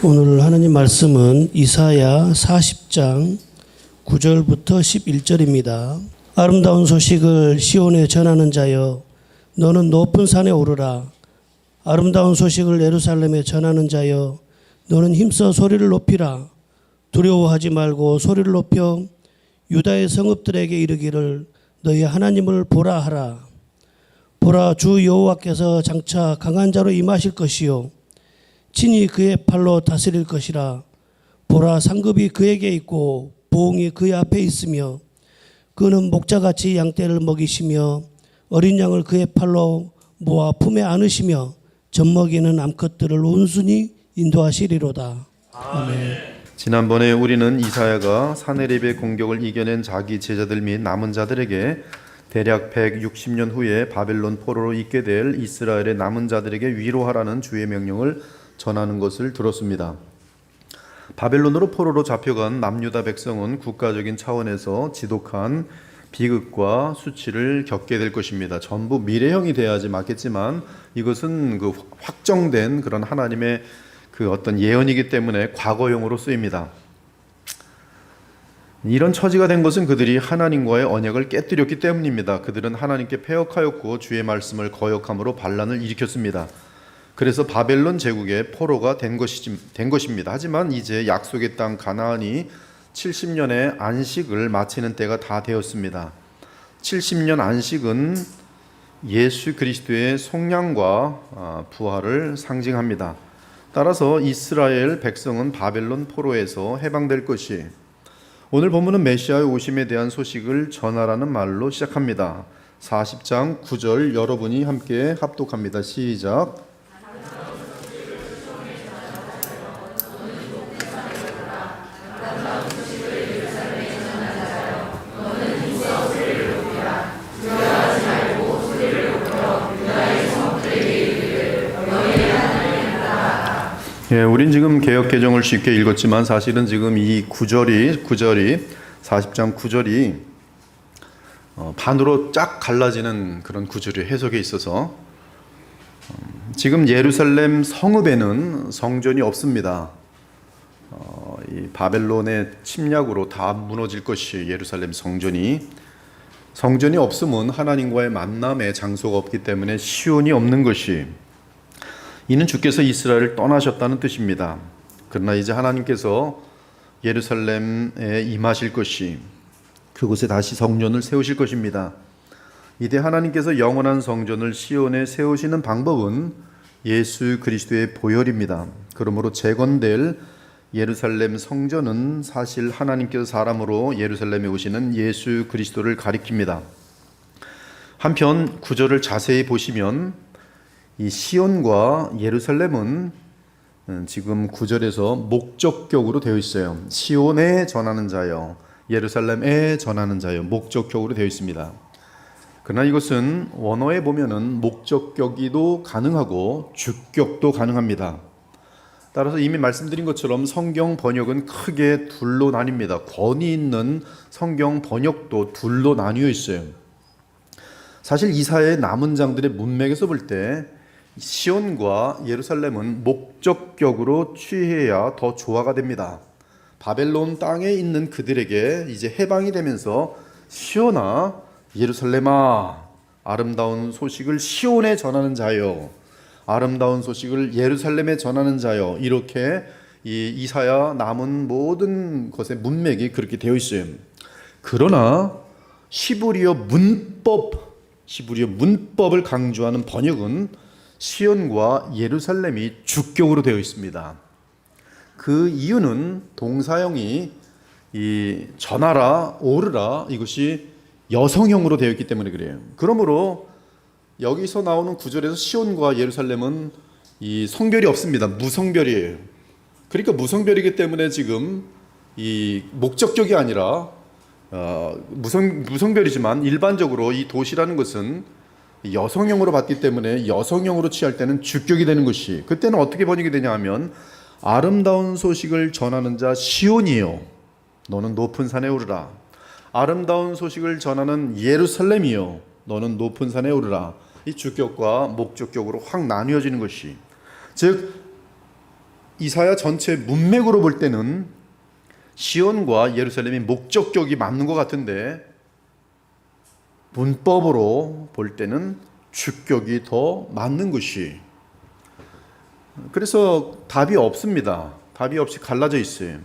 오늘 하나님 말씀은 이사야 40장 9절부터 11절입니다. 아름다운 소식을 시온에 전하는 자여, 너는 높은 산에 오르라. 아름다운 소식을 예루살렘에 전하는 자여, 너는 힘써 소리를 높이라. 두려워하지 말고 소리를 높여 유다의 성읍들에게 이르기를 너희 하나님을 보라 하라. 보라, 주 여호와께서 장차 강한 자로 임하실 것이요 친히 그의 팔로 다스릴 것이라. 보라, 상급이 그에게 있고 보응이 그의 앞에 있으며 그는 목자같이 양떼를 먹이시며 어린 양을 그의 팔로 모아 품에 안으시며 젖먹이는 암컷들을 온순히 인도하시리로다. 아멘. 지난번에 우리는 이사야가 사네립의 공격을 이겨낸 자기 제자들 및 남은 자들에게 대략 160년 후에 바벨론 포로로 있게 될 이스라엘의 남은 자들에게 위로하라는 주의 명령을 전하는 것을 들었습니다. 바벨론으로 포로로 잡혀간 남유다 백성은 국가적인 차원에서 지독한 비극과 수치를 겪게 될 것입니다. 전부 미래형이 돼야지 맞겠지만 이것은 그 확정된 그런 하나님의 그 어떤 예언이기 때문에 과거형으로 쓰입니다. 이런 처지가 된 것은 그들이 하나님과의 언약을 깨뜨렸기 때문입니다. 그들은 하나님께 패역하였고 주의 말씀을 거역함으로 반란을 일으켰습니다. 그래서 바벨론 제국의 포로가 된 것입니다. 하지만 이제 약속의 땅 가나안이 70년의 안식을 마치는 때가 다 되었습니다. 70년 안식은 예수 그리스도의 속량과 부활을 상징합니다. 따라서 이스라엘 백성은 바벨론 포로에서 해방될 것이, 오늘 본문은 메시아의 오심에 대한 소식을 전하라는 말로 시작합니다. 40장 9절 여러분이 함께 합독합니다. 시작. 우린 지금 개역 개정을 쉽게 읽었지만 사실은 지금 이 40장 9절이 반으로 쫙 갈라지는 그런 구절이 해석에 있어서 지금 예루살렘 성읍에는 성전이 없습니다. 이 바벨론의 침략으로 다 무너질 것이 예루살렘 성전이 없으면 하나님과의 만남의 장소가 없기 때문에 시온이 없는 것이, 이는 주께서 이스라엘을 떠나셨다는 뜻입니다. 그러나 이제 하나님께서 예루살렘에 임하실 것이, 그곳에 다시 성전을 세우실 것입니다. 이때 하나님께서 영원한 성전을 시온에 세우시는 방법은 예수 그리스도의 보혈입니다. 그러므로 재건될 예루살렘 성전은 사실 하나님께서 사람으로 예루살렘에 오시는 예수 그리스도를 가리킵니다. 한편 구절을 자세히 보시면 이 시온과 예루살렘은 지금 9절에서 목적격으로 되어 있어요. 시온에 전하는 자여, 예루살렘에 전하는 자여, 목적격으로 되어 있습니다. 그러나 이것은 원어에 보면은 목적격이도 가능하고 주격도 가능합니다. 따라서 이미 말씀드린 것처럼 성경 번역은 크게 둘로 나뉩니다. 권위 있는 성경 번역도 둘로 나뉘어 있어요. 사실 이사야의 남은 장들의 문맥에서 볼 때 시온과 예루살렘은 목적격으로 취해야 더 조화가 됩니다. 바벨론 땅에 있는 그들에게 이제 해방이 되면서 시온아, 예루살렘아, 아름다운 소식을 시온에 전하는 자여, 아름다운 소식을 예루살렘에 전하는 자여, 이렇게 이 이사야 남은 모든 것의 문맥이 그렇게 되어 있어요. 그러나 히브리어 문법을 강조하는 번역은 시온과 예루살렘이 주격으로 되어 있습니다. 그 이유는 동사형이 이 전하라, 오르라, 이것이 여성형으로 되어 있기 때문에 그래요. 그러므로 여기서 나오는 구절에서 시온과 예루살렘은 이 성별이 없습니다. 무성별이에요. 그러니까 무성별이기 때문에 지금 이 목적격이 아니라 무성별이지만 일반적으로 이 도시라는 것은 여성형으로 봤기 때문에 여성형으로 취할 때는 주격이 되는 것이, 그때는 어떻게 번역이 되냐 하면 아름다운 소식을 전하는 자 시온이요, 너는 높은 산에 오르라. 아름다운 소식을 전하는 예루살렘이요, 너는 높은 산에 오르라. 이 주격과 목적격으로 확 나뉘어지는 것이, 즉 이사야 전체 문맥으로 볼 때는 시온과 예루살렘이 목적격이 맞는 것 같은데 문법으로 볼 때는 주격이 더 맞는 것이. 그래서 답이 없습니다. 답이 없이 갈라져 있어요.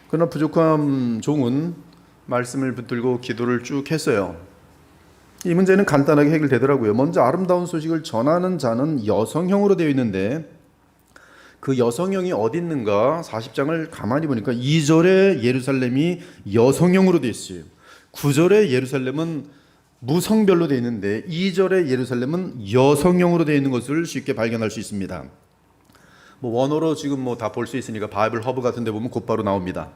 그러나 부족한 종은 말씀을 붙들고 기도를 쭉 했어요. 이 문제는 간단하게 해결되더라고요. 먼저 아름다운 소식을 전하는 자는 여성형으로 되어 있는데 그 여성형이 어디 있는가 40장을 가만히 보니까 2절에 예루살렘이 여성형으로 되어 있어요. 9절에 예루살렘은 무성별로 되어 있는데 2절에 예루살렘은 여성형으로 되어 있는 것을 쉽게 발견할 수 있습니다. 원어로 지금 다 볼 수 있으니까 바이블 허브 같은 데 보면 곧바로 나옵니다.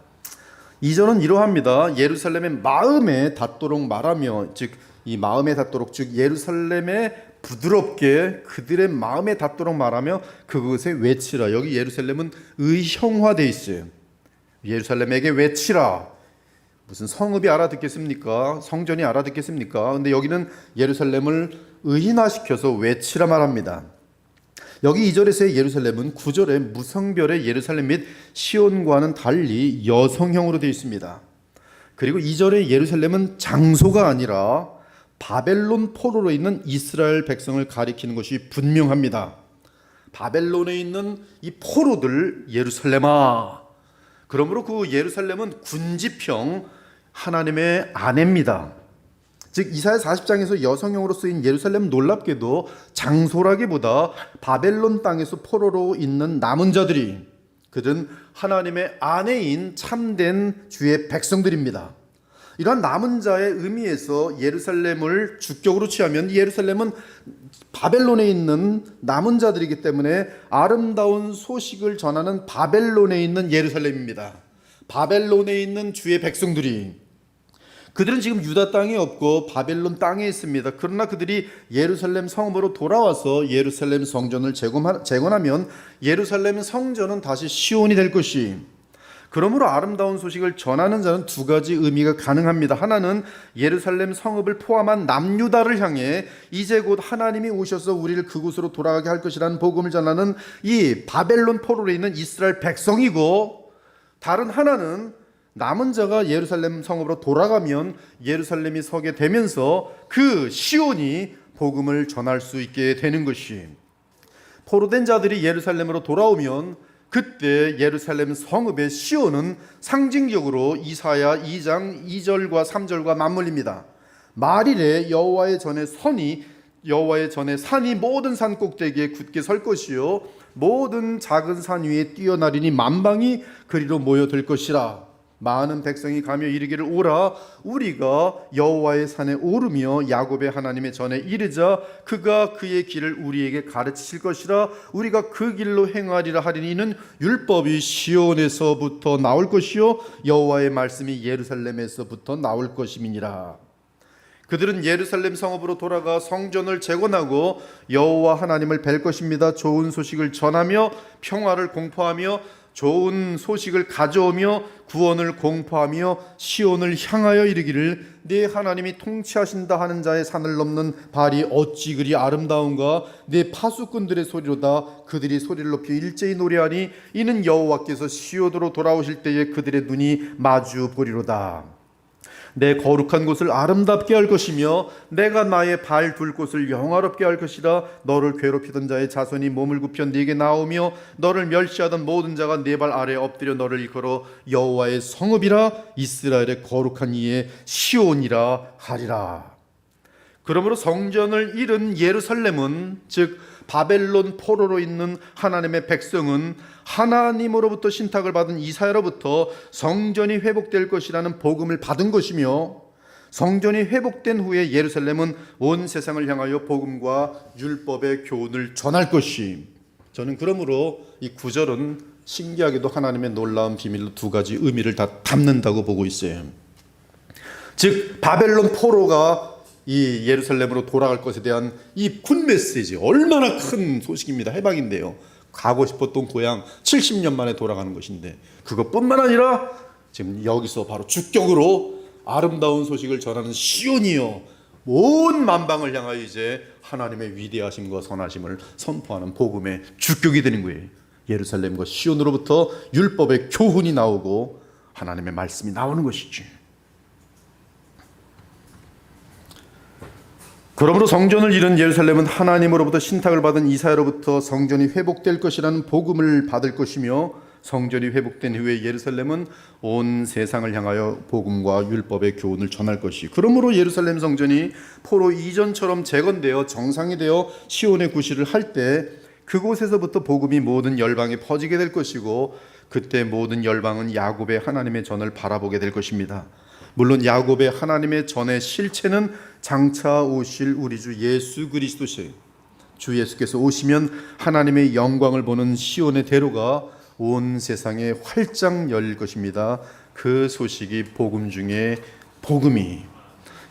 2절은 이러합니다. 예루살렘의 마음에 닿도록 말하며, 즉 이 마음에 닿도록, 즉 예루살렘에 부드럽게 그들의 마음에 닿도록 말하며 그것에 외치라. 여기 예루살렘은 의형화되어 있어요. 예루살렘에게 외치라. 무슨 성읍이 알아듣겠습니까? 성전이 알아듣겠습니까? 근데 여기는 예루살렘을 의인화시켜서 외치라 말합니다. 여기 2절에서의 예루살렘은 9절의 무성별의 예루살렘 및 시온과는 달리 여성형으로 되어 있습니다. 그리고 2절의 예루살렘은 장소가 아니라 바벨론 포로로 있는 이스라엘 백성을 가리키는 것이 분명합니다. 바벨론에 있는 이 포로들 예루살렘아. 그러므로 그 예루살렘은 군지평 하나님의 아내입니다. 즉 이사야 40장에서 여성형으로 쓰인 예루살렘 놀랍게도 장소라기보다 바벨론 땅에서 포로로 있는 남은 자들이 그들은 하나님의 아내인 참된 주의 백성들입니다. 이러한 남은 자의 의미에서 예루살렘을 주격으로 취하면 예루살렘은 바벨론에 있는 남은 자들이기 때문에 아름다운 소식을 전하는 바벨론에 있는 예루살렘입니다. 바벨론에 있는 주의 백성들이, 그들은 지금 유다 땅에 없고 바벨론 땅에 있습니다. 그러나 그들이 예루살렘 성읍으로 돌아와서 예루살렘 성전을 재건하면 예루살렘 성전은 다시 시온이 될 것이. 그러므로 아름다운 소식을 전하는 자는 두 가지 의미가 가능합니다. 하나는 예루살렘 성읍을 포함한 남유다를 향해 이제 곧 하나님이 오셔서 우리를 그곳으로 돌아가게 할 것이라는 복음을 전하는 이 바벨론 포로로 있는 이스라엘 백성이고, 다른 하나는 남은 자가 예루살렘 성읍으로 돌아가면 예루살렘이 서게 되면서 그 시온이 복음을 전할 수 있게 되는 것이. 포로된 자들이 예루살렘으로 돌아오면 그때 예루살렘 성읍의 시온은 상징적으로 이사야 2장 2절과 3절과 맞물립니다. 말일에 여호와의 전에 산이 모든 산 꼭대기에 굳게 설 것이요 모든 작은 산 위에 뛰어나리니 만방이 그리로 모여들 것이라. 많은 백성이 가며 이르기를 오라 우리가 여호와의 산에 오르며 야곱의 하나님의 전에 이르자 그가 그의 길을 우리에게 가르치실 것이라. 우리가 그 길로 행하리라 하리니 이는 율법이 시온에서부터 나올 것이요 여호와의 말씀이 예루살렘에서부터 나올 것임이니라. 그들은 예루살렘 성읍으로 돌아가 성전을 재건하고 여호와 하나님을 뵐 것입니다. 좋은 소식을 전하며 평화를 공포하며 좋은 소식을 가져오며 구원을 공포하며 시온을 향하여 이르기를 네 하나님이 통치하신다 하는 자의 산을 넘는 발이 어찌 그리 아름다운가. 네 파수꾼들의 소리로다. 그들이 소리를 높여 일제히 노래하니 이는 여호와께서 시온으로 돌아오실 때에 그들의 눈이 마주 보리로다. 내 거룩한 곳을 아름답게 할 것이며 내가 나의 발 둘 곳을 영화롭게 할 것이라. 너를 괴롭히던 자의 자손이 몸을 굽혀 네게 나오며 너를 멸시하던 모든 자가 네 발 아래에 엎드려 너를 일컬어 여호와의 성읍이라 이스라엘의 거룩한 이의 시온이라 하리라. 그러므로 성전을 잃은 예루살렘은, 즉 바벨론 포로로 있는 하나님의 백성은 하나님으로부터 신탁을 받은 이사야로부터 성전이 회복될 것이라는 복음을 받은 것이며, 성전이 회복된 후에 예루살렘은 온 세상을 향하여 복음과 율법의 교훈을 전할 것이. 저는 그러므로 이 구절은 신기하게도 하나님의 놀라운 비밀로 두 가지 의미를 다 담는다고 보고 있어요. 즉 바벨론 포로가 이 예루살렘으로 돌아갈 것에 대한 이 군 메시지, 얼마나 큰 소식입니다. 해방인데요. 가고 싶었던 고향 70년 만에 돌아가는 것인데, 그것뿐만 아니라 지금 여기서 바로 주격으로 아름다운 소식을 전하는 시온이요 온 만방을 향하여 이제 하나님의 위대하심과 선하심을 선포하는 복음의 주격이 되는 거예요. 예루살렘과 시온으로부터 율법의 교훈이 나오고 하나님의 말씀이 나오는 것이지. 그러므로 성전을 잃은 예루살렘은 하나님으로부터 신탁을 받은 이사야로부터 성전이 회복될 것이라는 복음을 받을 것이며, 성전이 회복된 후에 예루살렘은 온 세상을 향하여 복음과 율법의 교훈을 전할 것이. 그러므로 예루살렘 성전이 포로 이전처럼 재건되어 정상이 되어 시온의 구실을 할 때 그곳에서부터 복음이 모든 열방에 퍼지게 될 것이고, 그때 모든 열방은 야곱의 하나님의 전을 바라보게 될 것입니다. 물론 야곱의 하나님의 전의 실체는 장차 오실 우리 주 예수 그리스도시에요. 주 예수께서 오시면 하나님의 영광을 보는 시온의 대로가 온 세상에 활짝 열릴 것입니다. 그 소식이 복음 중에 복음이.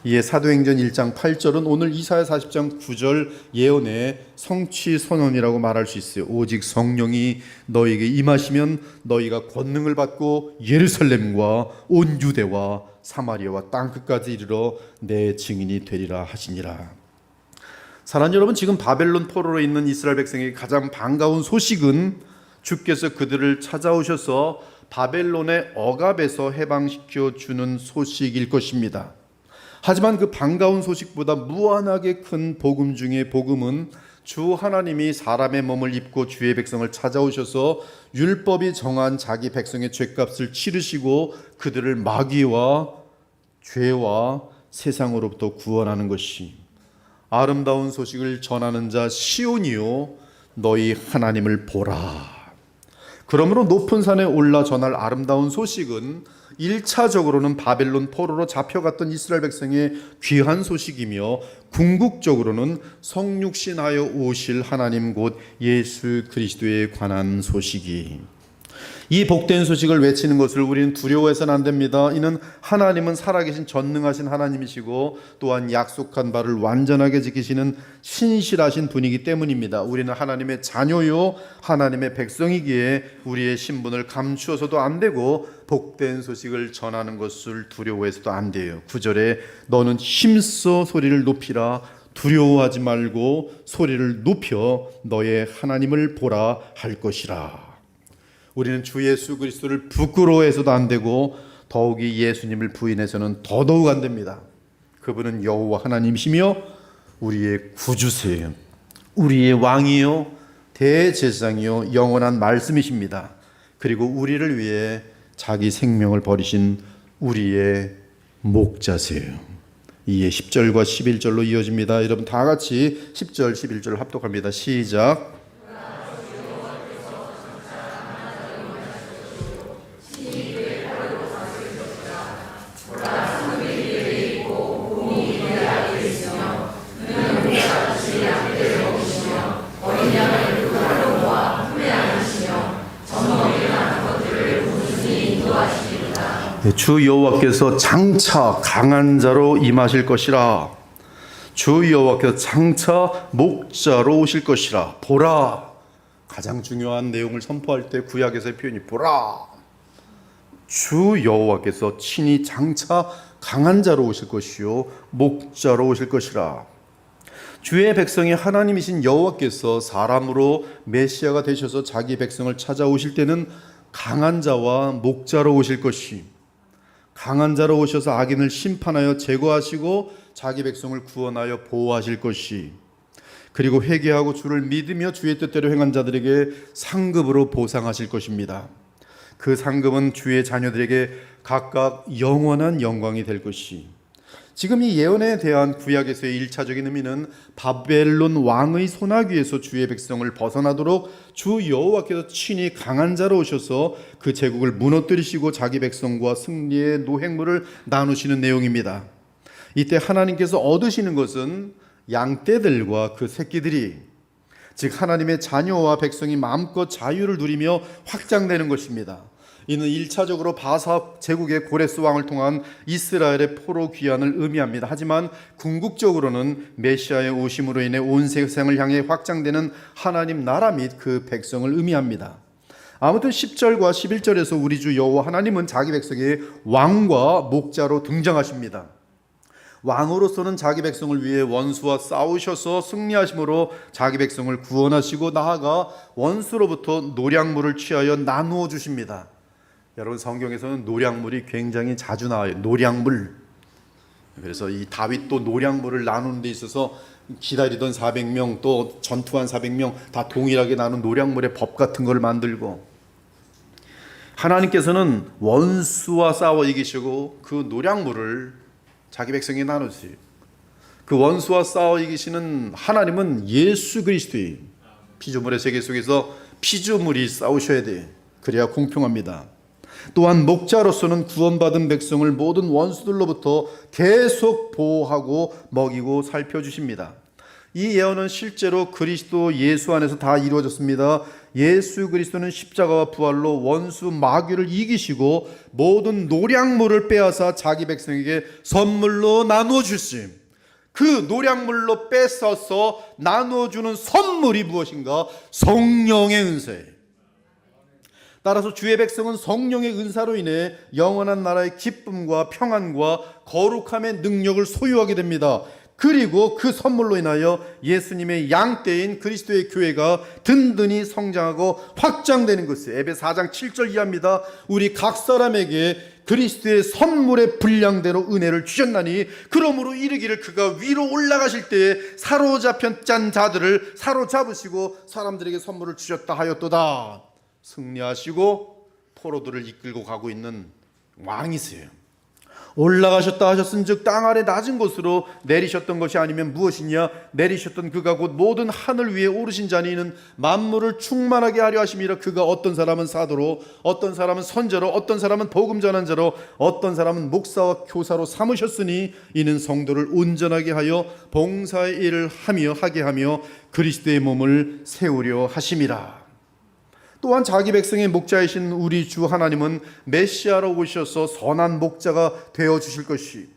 이에 사도행전 1장 8절은 오늘 이사야 40장 9절 예언의 성취 선언이라고 말할 수 있어요. 오직 성령이 너희에게 임하시면 너희가 권능을 받고 예루살렘과 온 유대와 사마리아와 땅끝까지 이르러 내 증인이 되리라 하시니라. 사랑하는 여러분, 지금 바벨론 포로로 있는 이스라엘 백성에게 가장 반가운 소식은 주께서 그들을 찾아오셔서 바벨론의 억압에서 해방시켜 주는 소식일 것입니다. 하지만 그 반가운 소식보다 무한하게 큰 복음 중의 복음은 주 하나님이 사람의 몸을 입고 주의 백성을 찾아오셔서 율법이 정한 자기 백성의 죄값을 치르시고 그들을 마귀와 죄와 세상으로부터 구원하는 것이. 아름다운 소식을 전하는 자 시온이요 너희 하나님을 보라. 그러므로 높은 산에 올라 전할 아름다운 소식은 1차적으로는 바벨론 포로로 잡혀갔던 이스라엘 백성의 귀한 소식이며, 궁극적으로는 성육신하여 오실 하나님 곧 예수 그리스도에 관한 소식이. 이 복된 소식을 외치는 것을 우리는 두려워해서는 안 됩니다. 이는 하나님은 살아계신 전능하신 하나님이시고 또한 약속한 바를 완전하게 지키시는 신실하신 분이기 때문입니다. 우리는 하나님의 자녀요 하나님의 백성이기에 우리의 신분을 감추어서도 안 되고 복된 소식을 전하는 것을 두려워해서도 안 돼요. 9절에 너는 힘써 소리를 높이라. 두려워하지 말고 소리를 높여 너의 하나님을 보라 할 것이라. 우리는 주 예수 그리스도를 부끄러워해서도 안 되고 더욱이 예수님을 부인해서는 더더욱 안 됩니다. 그분은 여호와 하나님이시며 우리의 구주세요. 우리의 왕이요 대제사장이요 영원한 말씀이십니다. 그리고 우리를 위해 자기 생명을 버리신 우리의 목자세요. 이에 10절과 11절로 이어집니다. 여러분 다 같이 10절 11절 합독합니다. 시작. 주 여호와께서 장차 강한 자로 임하실 것이라. 주 여호와께서 장차 목자로 오실 것이라. 보라. 가장 중요한 내용을 선포할 때 구약에서의 표현이 보라. 주 여호와께서 친히 장차 강한 자로 오실 것이요 목자로 오실 것이라. 주의 백성이 하나님이신 여호와께서 사람으로 메시아가 되셔서 자기 백성을 찾아오실 때는 강한 자와 목자로 오실 것이. 강한 자로 오셔서 악인을 심판하여 제거하시고 자기 백성을 구원하여 보호하실 것이. 그리고 회개하고 주를 믿으며 주의 뜻대로 행한 자들에게 상급으로 보상하실 것입니다. 그 상급은 주의 자녀들에게 각각 영원한 영광이 될 것이. 지금 이 예언에 대한 구약에서의 1차적인 의미는 바벨론 왕의 손아귀에서 주의 백성을 벗어나도록 주 여호와께서 친히 강한 자로 오셔서 그 제국을 무너뜨리시고 자기 백성과 승리의 노획물을 나누시는 내용입니다. 이때 하나님께서 얻으시는 것은 양떼들과 그 새끼들이, 즉 하나님의 자녀와 백성이 마음껏 자유를 누리며 확장되는 것입니다. 이는 1차적으로 바사 제국의 고레스 왕을 통한 이스라엘의 포로 귀환을 의미합니다. 하지만 궁극적으로는 메시아의 오심으로 인해 온 세상을 향해 확장되는 하나님 나라 및 그 백성을 의미합니다. 아무튼 10절과 11절에서 우리 주 여호와 하나님은 자기 백성의 왕과 목자로 등장하십니다. 왕으로서는 자기 백성을 위해 원수와 싸우셔서 승리하심으로 자기 백성을 구원하시고 나아가 원수로부터 노량물을 취하여 나누어 주십니다. 여러분, 성경에서는 노량물이 굉장히 자주 나와요. 노량물. 그래서 이 다윗도 노량물을 나누는 데 있어서 기다리던 400명 또 전투한 400명 다 동일하게 나눈 노량물의 법 같은 걸 만들고, 하나님께서는 원수와 싸워 이기시고 그 노량물을 자기 백성에게 나누세요. 그 원수와 싸워 이기시는 하나님은 예수 그리스도의 피조물의 세계 속에서 피조물이 싸우셔야 돼. 그래야 공평합니다. 또한 목자로서는 구원받은 백성을 모든 원수들로부터 계속 보호하고 먹이고 살펴주십니다. 이 예언은 실제로 그리스도 예수 안에서 다 이루어졌습니다. 예수 그리스도는 십자가와 부활로 원수 마귀를 이기시고 모든 노량물을 빼앗아 자기 백성에게 선물로 나누어 주심. 그 노량물로 뺏어서 나누어 주는 선물이 무엇인가? 성령의 은사예요. 따라서 주의 백성은 성령의 은사로 인해 영원한 나라의 기쁨과 평안과 거룩함의 능력을 소유하게 됩니다. 그리고 그 선물로 인하여 예수님의 양떼인 그리스도의 교회가 든든히 성장하고 확장되는 것을 에베소 4장 7절 이하입니다. 우리 각 사람에게 그리스도의 선물의 분량대로 은혜를 주셨나니 그러므로 이르기를 그가 위로 올라가실 때에 사로잡혔던 자들을 사로잡으시고 사람들에게 선물을 주셨다 하였도다. 승리하시고 포로들을 이끌고 가고 있는 왕이세요. 올라가셨다 하셨은즉 땅 아래 낮은 곳으로 내리셨던 것이 아니면 무엇이냐? 내리셨던 그가 곧 모든 하늘 위에 오르신 자니 이는 만물을 충만하게 하려 하심이라. 그가 어떤 사람은 사도로, 어떤 사람은 선자로, 어떤 사람은 복음 전한 자로, 어떤 사람은 목사와 교사로 삼으셨으니 이는 성도를 온전하게 하여 봉사의 일을 하게 하며 그리스도의 몸을 세우려 하심이라. 또한 자기 백성의 목자이신 우리 주 하나님은 메시아로 오셔서 선한 목자가 되어 주실 것이,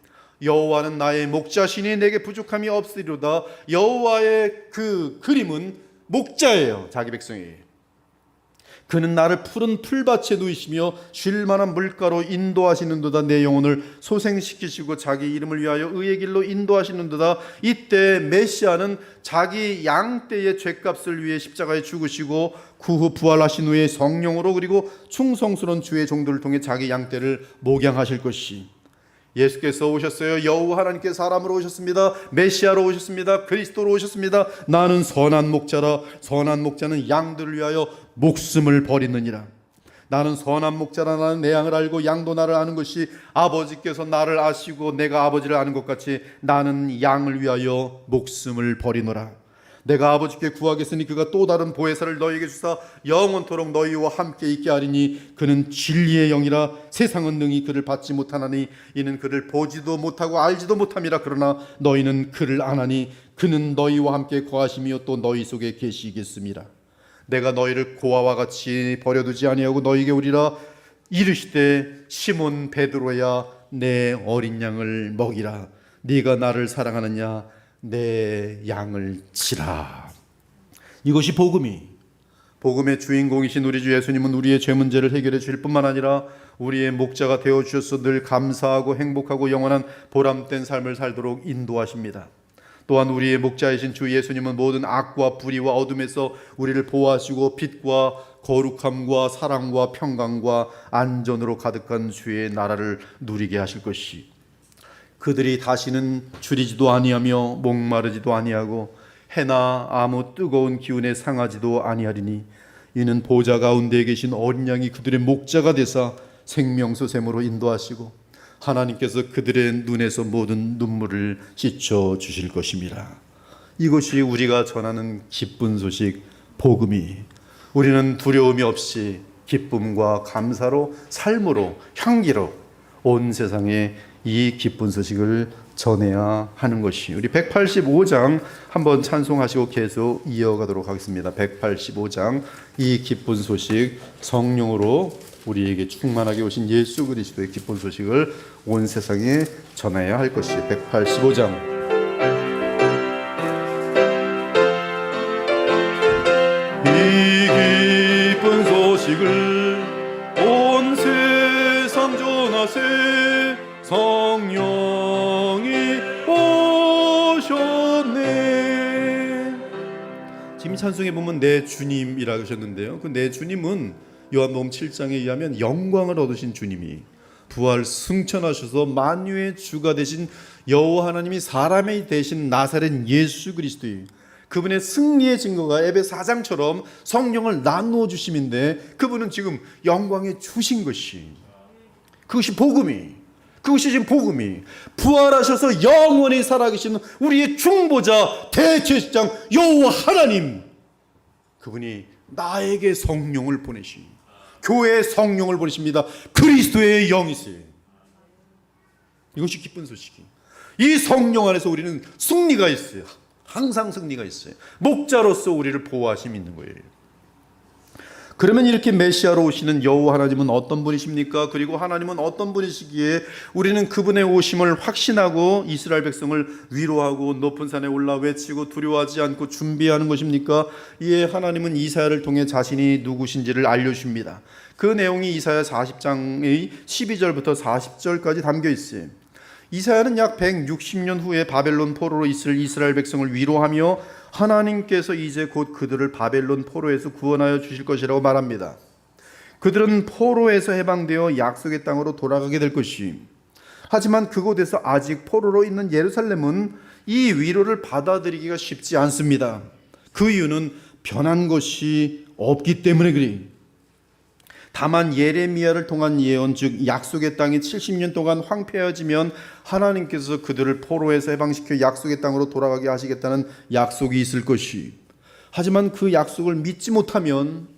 여호와는 나의 목자시니 내게 부족함이 없으리로다. 여호와의 그 그림은 목자예요. 자기 백성이. 그는 나를 푸른 풀밭에 누이시며 쉴 만한 물가로 인도하시는도다. 내 영혼을 소생시키시고 자기 이름을 위하여 의의 길로 인도하시는도다. 이때 메시아는 자기 양떼의 죗값을 위해 십자가에 죽으시고 그 후 부활하신 후에 성령으로 그리고 충성스러운 주의 종들을 통해 자기 양떼를 목양하실 것이, 예수께서 오셨어요. 여호와 하나님께서 사람으로 오셨습니다. 메시아로 오셨습니다. 그리스도로 오셨습니다. 나는 선한 목자라. 선한 목자는 양들을 위하여 목숨을 버리느니라. 나는 선한 목자라. 나는 내 양을 알고 양도 나를 아는 것이, 아버지께서 나를 아시고 내가 아버지를 아는 것 같이 나는 양을 위하여 목숨을 버리노라. 내가 아버지께 구하겠으니 그가 또 다른 보혜사를 너희에게 주사 영원토록 너희와 함께 있게 하리니 그는 진리의 영이라. 세상은 능히 그를 받지 못하나니 이는 그를 보지도 못하고 알지도 못함이라. 그러나 너희는 그를 아나니 그는 너희와 함께 거하시며 또 너희 속에 계시겠습니다. 내가 너희를 고아와 같이 버려두지 아니하고 너희에게 오리라. 이르시되 시몬 베드로야 내 어린 양을 먹이라. 네가 나를 사랑하느냐? 내 양을 치라. 이것이 복음의 주인공이신 우리 주 예수님은 우리의 죄 문제를 해결해 주실 뿐만 아니라 우리의 목자가 되어 주셔서 늘 감사하고 행복하고 영원한 보람된 삶을 살도록 인도하십니다. 또한 우리의 목자이신 주 예수님은 모든 악과 불의와 어둠에서 우리를 보호하시고 빛과 거룩함과 사랑과 평강과 안전으로 가득한 주의 나라를 누리게 하실 것이, 그들이 다시는 줄이지도 아니하며 목마르지도 아니하고 해나 아무 뜨거운 기운에 상하지도 아니하리니 이는 보좌 가운데 계신 어린 양이 그들의 목자가 되사 생명수 샘으로 인도하시고 하나님께서 그들의 눈에서 모든 눈물을 씻어 주실 것입니다. 이것이 우리가 전하는 기쁜 소식 복음이, 우리는 두려움이 없이 기쁨과 감사로 삶으로 향기로 온 세상에 이 기쁜 소식을 전해야 하는 것이, 우리 185장 한번 찬송하시고 계속 이어가도록 하겠습니다. 185장 이 기쁜 소식, 성령으로 우리에게 충만하게 오신 예수 그리스도의 기쁜 소식을 온 세상에 전해야 할 것이 185장. 이 기쁜 소식을 온 세상 전하세. 성령이 하나님 찬송에 보면 내 주님이라고 하셨는데요. 그 내 주님은 요한복음 7장에 의하면 영광을 얻으신 주님이 부활 승천하셔서 만유의 주가 되신 여호와 하나님이 사람이 되신 나사렛 예수 그리스도의 그분의 승리의 증거가 에베소 4장처럼 성령을 나누어 주심인데, 그분은 지금 영광에 주신 것이, 그것이 복음이, 그것이 지금 복음이 부활하셔서 영원히 살아계시는 우리의 중보자 대제사장 여호와 하나님, 그분이 나에게 성령을 보내시, 교회에 성령을 보내십니다. 그리스도의 영이세요. 이것이 기쁜 소식이. 이 성령 안에서 우리는 승리가 있어요. 항상 승리가 있어요. 목자로서 우리를 보호하심이 있는 거예요. 그러면 이렇게 메시아로 오시는 여호와 하나님은 어떤 분이십니까? 그리고 하나님은 어떤 분이시기에 우리는 그분의 오심을 확신하고 이스라엘 백성을 위로하고 높은 산에 올라 외치고 두려워하지 않고 준비하는 것입니까? 이에 하나님은 이사야를 통해 자신이 누구신지를 알려줍니다. 그 내용이 이사야 40장의 12절부터 40절까지 담겨 있어요. 이사야는 약 160년 후에 바벨론 포로로 있을 이스라엘 백성을 위로하며 하나님께서 이제 곧 그들을 바벨론 포로에서 구원하여 주실 것이라고 말합니다. 그들은 포로에서 해방되어 약속의 땅으로 돌아가게 될 것이, 하지만 그곳에서 아직 포로로 있는 예루살렘은 이 위로를 받아들이기가 쉽지 않습니다. 그 이유는 변한 것이 없기 때문에 그리. 다만 예레미야를 통한 예언, 즉 약속의 땅이 70년 동안 황폐해지면 하나님께서 그들을 포로에서 해방시켜 약속의 땅으로 돌아가게 하시겠다는 약속이 있을 것이, 하지만 그 약속을 믿지 못하면,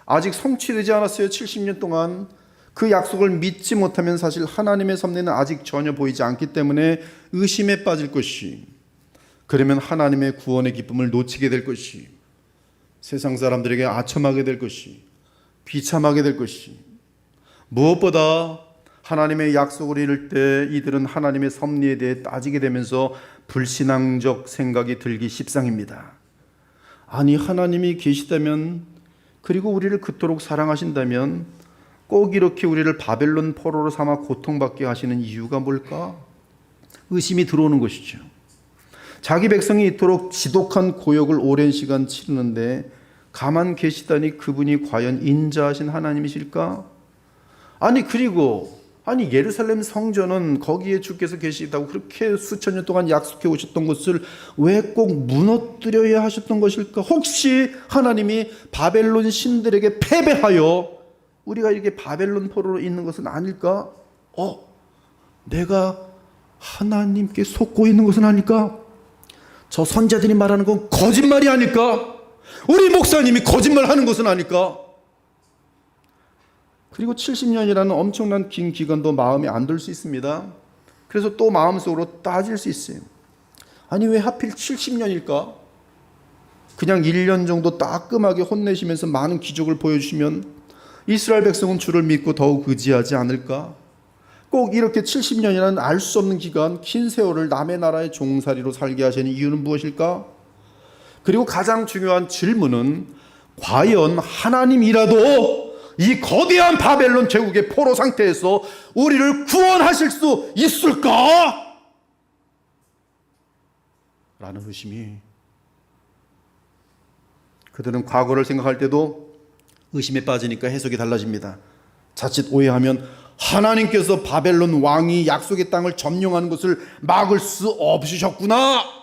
아직 성취되지 않았어요. 70년 동안 그 약속을 믿지 못하면 사실 하나님의 섭리는 아직 전혀 보이지 않기 때문에 의심에 빠질 것이, 그러면 하나님의 구원의 기쁨을 놓치게 될 것이, 세상 사람들에게 아첨하게 될 것이, 비참하게 될 것이, 무엇보다 하나님의 약속을 이룰 때 이들은 하나님의 섭리에 대해 따지게 되면서 불신앙적 생각이 들기 십상입니다. 아니, 하나님이 계시다면, 그리고 우리를 그토록 사랑하신다면 꼭 이렇게 우리를 바벨론 포로로 삼아 고통받게 하시는 이유가 뭘까? 의심이 들어오는 것이죠. 자기 백성이 이토록 지독한 고역을 오랜 시간 치르는데 가만 계시다니 그분이 과연 인자하신 하나님이실까? 그리고 예루살렘 성전은 거기에 주께서 계시다고 그렇게 수천 년 동안 약속해 오셨던 것을 왜 꼭 무너뜨려야 하셨던 것일까? 혹시 하나님이 바벨론 신들에게 패배하여 우리가 이렇게 바벨론 포로로 있는 것은 아닐까? 내가 하나님께 속고 있는 것은 아닐까? 저 선자들이 말하는 건 거짓말이 아닐까? 우리 목사님이 거짓말하는 것은 아닐까? 그리고 70년이라는 엄청난 긴 기간도 마음에 안 들 수 있습니다. 그래서 또 마음속으로 따질 수 있어요. 왜 하필 70년일까? 그냥 1년 정도 따끔하게 혼내시면서 많은 기적을 보여주시면 이스라엘 백성은 주를 믿고 더욱 의지하지 않을까? 꼭 이렇게 70년이라는 알 수 없는 기간, 긴 세월을 남의 나라의 종살이로 살게 하시는 이유는 무엇일까? 그리고 가장 중요한 질문은, 과연 하나님이라도 이 거대한 바벨론 제국의 포로 상태에서 우리를 구원하실 수 있을까? 라는 의심이, 그들은 과거를 생각할 때도 의심에 빠지니까 해석이 달라집니다. 자칫 오해하면 하나님께서 바벨론 왕이 약속의 땅을 점령하는 것을 막을 수 없으셨구나.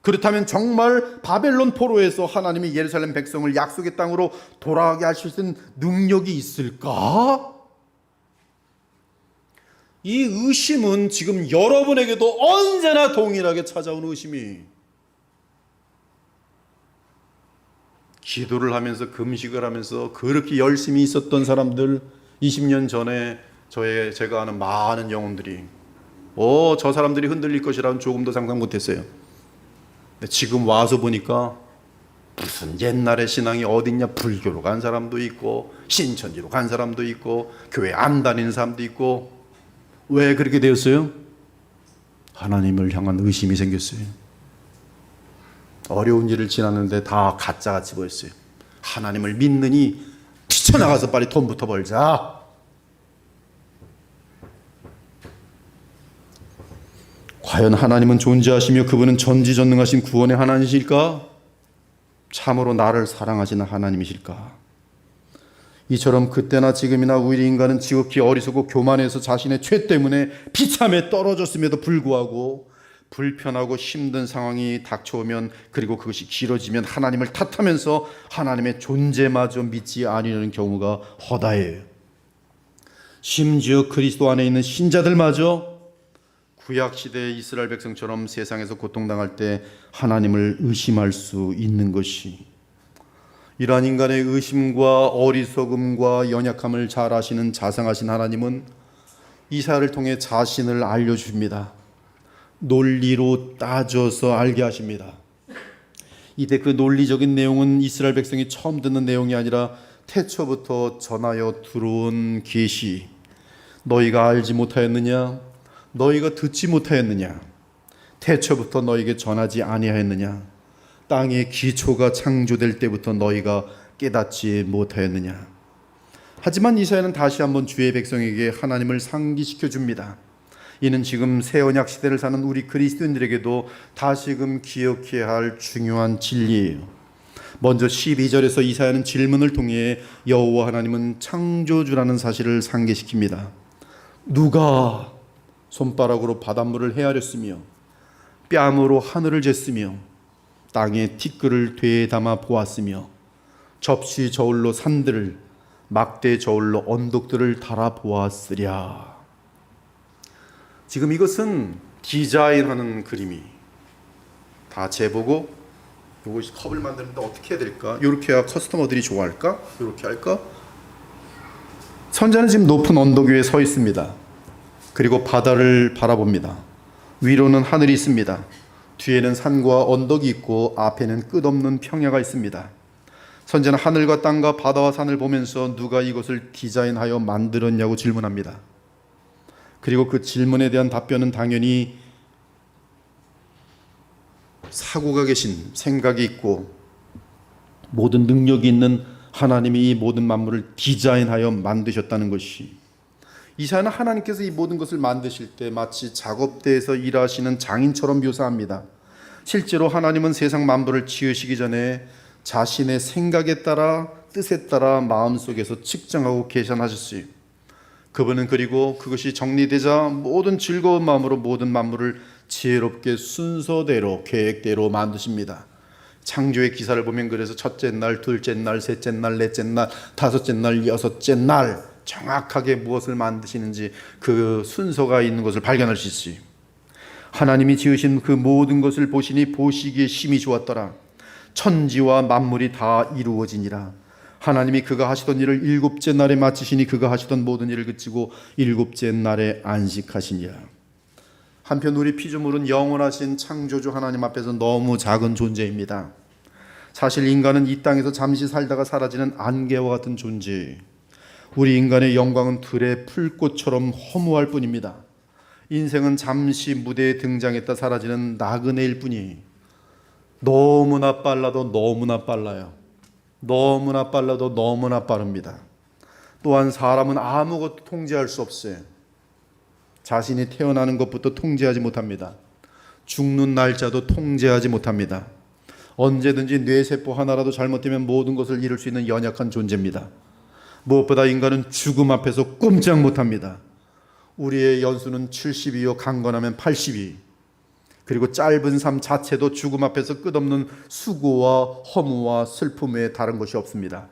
그렇다면 정말 바벨론 포로에서 하나님이 예루살렘 백성을 약속의 땅으로 돌아가게 하실 수 있는 능력이 있을까? 이 의심은 지금 여러분에게도 언제나 동일하게 찾아오는 의심이, 기도를 하면서 금식을 하면서 그렇게 열심히 있었던 사람들, 20년 전에 제가 아는 많은 영혼들이 저 사람들이 흔들릴 것이라는 조금도 상상 못했어요. 근데 지금 와서 보니까 무슨 옛날의 신앙이 어딨냐, 불교로 간 사람도 있고 신천지로 간 사람도 있고 교회 안 다니는 사람도 있고. 왜 그렇게 되었어요? 하나님을 향한 의심이 생겼어요. 어려운 일을 지났는데 다 가짜같이 보였어요. 하나님을 믿느니 뛰쳐나가서 빨리 돈부터 벌자. 과연 하나님은 존재하시며 그분은 전지전능하신 구원의 하나님이실까? 참으로 나를 사랑하시는 하나님이실까? 이처럼 그때나 지금이나 우리 인간은 지극히 어리석고 교만해서 자신의 죄 때문에 비참에 떨어졌음에도 불구하고 불편하고 힘든 상황이 닥쳐오면, 그리고 그것이 길어지면 하나님을 탓하면서 하나님의 존재마저 믿지 아니하는 경우가 허다해요. 심지어 그리스도 안에 있는 신자들마저 구약시대의 이스라엘 백성처럼 세상에서 고통당할 때 하나님을 의심할 수 있는 것이, 이러한 인간의 의심과 어리석음과 연약함을 잘 아시는 자상하신 하나님은 이사야를 통해 자신을 알려줍니다. 논리로 따져서 알게 하십니다. 이때 그 논리적인 내용은 이스라엘 백성이 처음 듣는 내용이 아니라 태초부터 전하여 들어온 계시. 너희가 알지 못하였느냐? 너희가 듣지 못하였느냐? 태초부터 너희에게 전하지 아니하였느냐? 땅의 기초가 창조될 때부터 너희가 깨닫지 못하였느냐? 하지만 이사야는 다시 한번 주의 백성에게 하나님을 상기시켜 줍니다. 이는 지금 새 언약 시대를 사는 우리 그리스도인들에게도 다시금 기억해야 할 중요한 진리예요. 먼저 12절에서 이사야는 질문을 통해 여호와 하나님은 창조주라는 사실을 상기시킵니다. 누가 손바닥으로 바닷물을 헤아렸으며 뺨으로 하늘을 쟀으며 땅에 티끌을 되에 담아 보았으며 접시 저울로 산들을 막대 저울로 언덕들을 달아 보았으랴. 지금 이것은 디자인하는 그림이 다 재보고 이것이 컵을 만드는데 어떻게 해야 될까? 이렇게 해야 커스터머들이 좋아할까? 이렇게 할까? 선자는 지금 높은 언덕 위에 서 있습니다. 그리고 바다를 바라봅니다. 위로는 하늘이 있습니다. 뒤에는 산과 언덕이 있고 앞에는 끝없는 평야가 있습니다. 선자는 하늘과 땅과 바다와 산을 보면서 누가 이것을 디자인하여 만들었냐고 질문합니다. 그리고 그 질문에 대한 답변은 당연히 사고가 계신, 생각이 있고 모든 능력이 있는 하나님이 이 모든 만물을 디자인하여 만드셨다는 것이, 이사야는 하나님께서 이 모든 것을 만드실 때 마치 작업대에서 일하시는 장인처럼 묘사합니다. 실제로 하나님은 세상 만물을 지으시기 전에 자신의 생각에 따라, 뜻에 따라 마음속에서 측정하고 계산하셨어요. 그분은 그리고 그것이 정리되자 모든 즐거운 마음으로 모든 만물을 지혜롭게 순서대로, 계획대로 만드십니다. 창조의 기사를 보면 그래서 첫째 날, 둘째 날, 셋째 날, 넷째 날, 다섯째 날, 여섯째 날 정확하게 무엇을 만드시는지 그 순서가 있는 것을 발견할 수 있어요. 하나님이 지으신 그 모든 것을 보시니 보시기에 심히 좋았더라. 천지와 만물이 다 이루어지니라. 하나님이 그가 하시던 일을 일곱째 날에 마치시니 그가 하시던 모든 일을 그치고 일곱째 날에 안식하시니라. 한편 우리 피조물은 영원하신 창조주 하나님 앞에서 너무 작은 존재입니다. 사실 인간은 이 땅에서 잠시 살다가 사라지는 안개와 같은 존재. 우리 인간의 영광은 들의 풀꽃처럼 허무할 뿐입니다. 인생은 잠시 무대에 등장했다 사라지는 나그네일 뿐이에요. 너무나 빨라도 너무나 빨라요. 너무나 빨라도 너무나 빠릅니다. 또한 사람은 아무것도 통제할 수 없어요. 자신이 태어나는 것부터 통제하지 못합니다. 죽는 날짜도 통제하지 못합니다. 언제든지 뇌세포 하나라도 잘못되면 모든 것을 잃을 수 있는 연약한 존재입니다. 무엇보다 인간은 죽음 앞에서 꼼짝 못합니다. 우리의 연수는 70이요 강건하면 80이. 그리고 짧은 삶 자체도 죽음 앞에서 끝없는 수고와 허무와 슬픔 외에 다른 것이 없습니다.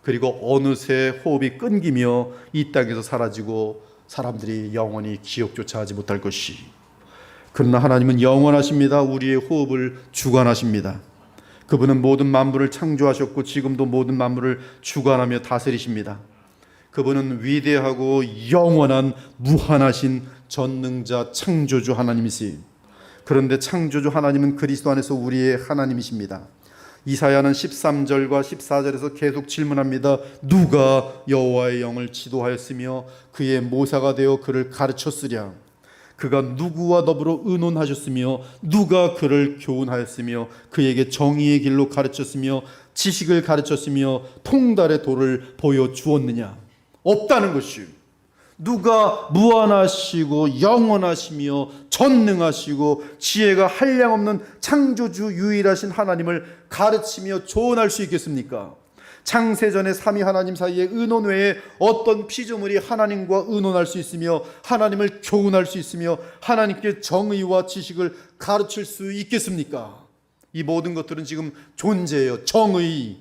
그리고 어느새 호흡이 끊기며 이 땅에서 사라지고 사람들이 영원히 기억조차 하지 못할 것이. 그러나 하나님은 영원하십니다. 우리의 호흡을 주관하십니다. 그분은 모든 만물을 창조하셨고 지금도 모든 만물을 주관하며 다스리십니다. 그분은 위대하고 영원한 무한하신 전능자 창조주 하나님이세요. 그런데 창조주 하나님은 그리스도 안에서 우리의 하나님이십니다. 이사야는 13절과 14절에서 계속 질문합니다. 누가 여호와의 영을 지도하였으며 그의 모사가 되어 그를 가르쳤으랴. 그가 누구와 더불어 의논하셨으며 누가 그를 교훈하였으며 그에게 정의의 길로 가르쳤으며 지식을 가르쳤으며 통달의 도를 보여주었느냐. 없다는 것이요. 누가 무한하시고 영원하시며 전능하시고 지혜가 한량없는 창조주 유일하신 하나님을 가르치며 조언할 수 있겠습니까? 창세전에 삼위 하나님 사이의 의논 외에 어떤 피조물이 하나님과 의논할 수 있으며 하나님을 교훈할 수 있으며 하나님께 정의와 지식을 가르칠 수 있겠습니까? 이 모든 것들은 지금 존재예요. 정의,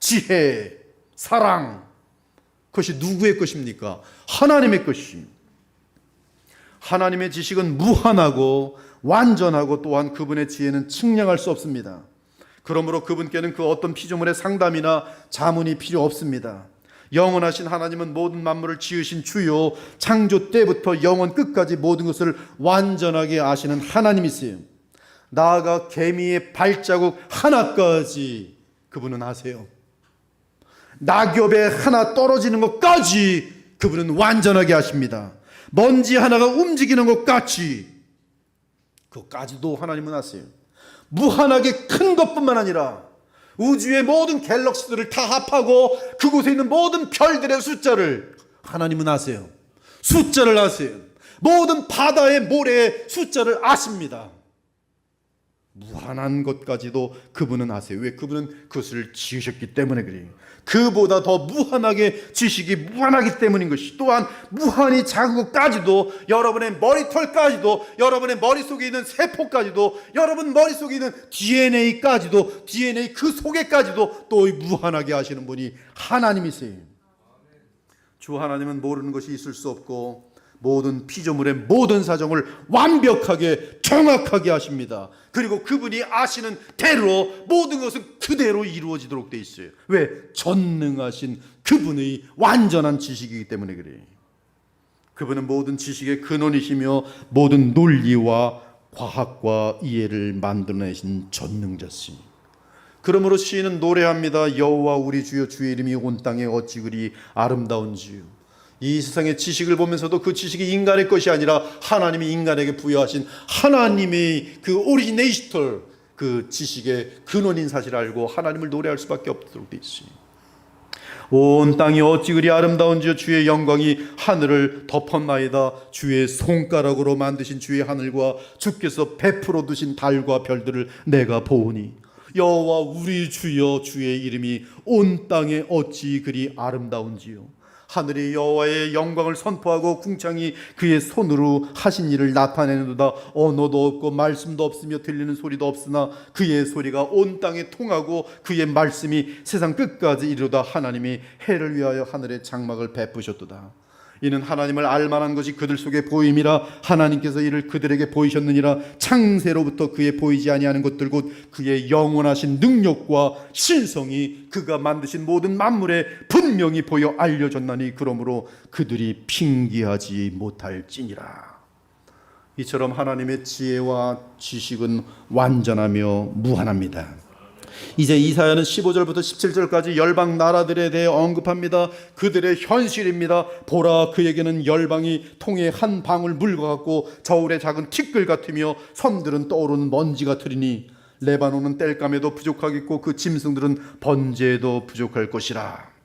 지혜, 사랑, 그것이 누구의 것입니까? 하나님의 것입니다. 하나님의 지식은 무한하고 완전하고 또한 그분의 지혜는 측량할 수 없습니다. 그러므로 그분께는 그 어떤 피조물의 상담이나 자문이 필요 없습니다. 영원하신 하나님은 모든 만물을 지으신 주요, 창조 때부터 영원 끝까지 모든 것을 완전하게 아시는 하나님이세요. 나아가 개미의 발자국 하나까지 그분은 아세요. 낙엽에 하나 떨어지는 것까지 그분은 완전하게 아십니다. 먼지 하나가 움직이는 것까지 그것까지도 하나님은 아세요. 무한하게 큰 것뿐만 아니라 우주의 모든 갤럭시들을 다 합하고 그곳에 있는 모든 별들의 숫자를 하나님은 아세요. 숫자를 아세요. 모든 바다의 모래의 숫자를 아십니다. 무한한 것까지도 그분은 아세요. 왜? 그분은 그것을 지으셨기 때문에 그래요. 그보다 더 무한하게 지식이 무한하기 때문인 것이, 또한 무한히 작은 것까지도, 여러분의 머리털까지도, 여러분의 머릿속에 있는 세포까지도, 여러분 머릿속에 있는 DNA까지도, DNA 그 속에까지도 또 무한하게 하시는 분이 하나님이세요. 주 하나님은 모르는 것이 있을 수 없고 모든 피조물의 모든 사정을 완벽하게 정확하게 하십니다. 그리고 그분이 아시는 대로 모든 것은 그대로 이루어지도록 돼 있어요. 왜? 전능하신 그분의 완전한 지식이기 때문에 그래요. 그분은 모든 지식의 근원이시며 모든 논리와 과학과 이해를 만들어내신 전능자시니, 그러므로 시인은 노래합니다. 여호와 우리 주여, 주의 이름이 온 땅에 어찌 그리 아름다운지요. 이 세상의 지식을 보면서도 그 지식이 인간의 것이 아니라 하나님이 인간에게 부여하신 하나님의 그 오리지네이터, 그 지식의 근원인 사실을 알고 하나님을 노래할 수밖에 없도록 되어 있습니다. 온 땅이 어찌 그리 아름다운지요. 주의 영광이 하늘을 덮었나이다. 주의 손가락으로 만드신 주의 하늘과 주께서 베풀어 두신 달과 별들을 내가 보오니, 여호와 우리 주여, 주의 이름이 온 땅에 어찌 그리 아름다운지요. 하늘이 여호와의 영광을 선포하고 궁창이 그의 손으로 하신 일을 나타내는도다. 언어도 없고 말씀도 없으며 들리는 소리도 없으나 그의 소리가 온 땅에 통하고 그의 말씀이 세상 끝까지 이르도다. 하나님이 해를 위하여 하늘의 장막을 베푸셨도다. 이는 하나님을 알만한 것이 그들 속에 보임이라. 하나님께서 이를 그들에게 보이셨느니라. 창세로부터 그의 보이지 아니하는 것들 곧 그의 영원하신 능력과 신성이 그가 만드신 모든 만물에 분명히 보여 알려졌나니, 그러므로 그들이 핑계하지 못할지니라. 이처럼 하나님의 지혜와 지식은 완전하며 무한합니다. 이제 이사야는 15절부터 17절까지 열방 나라들에 대해 언급합니다. 그들의 현실입니다. 보라, 그에게는 열방이 통에 한 방울 물과 같고 저울의 작은 티끌 같으며 섬들은 떠오르는 먼지 같으리니, 레바논은 땔감에도 부족하겠고 그 짐승들은 번제에도 부족할 것이라.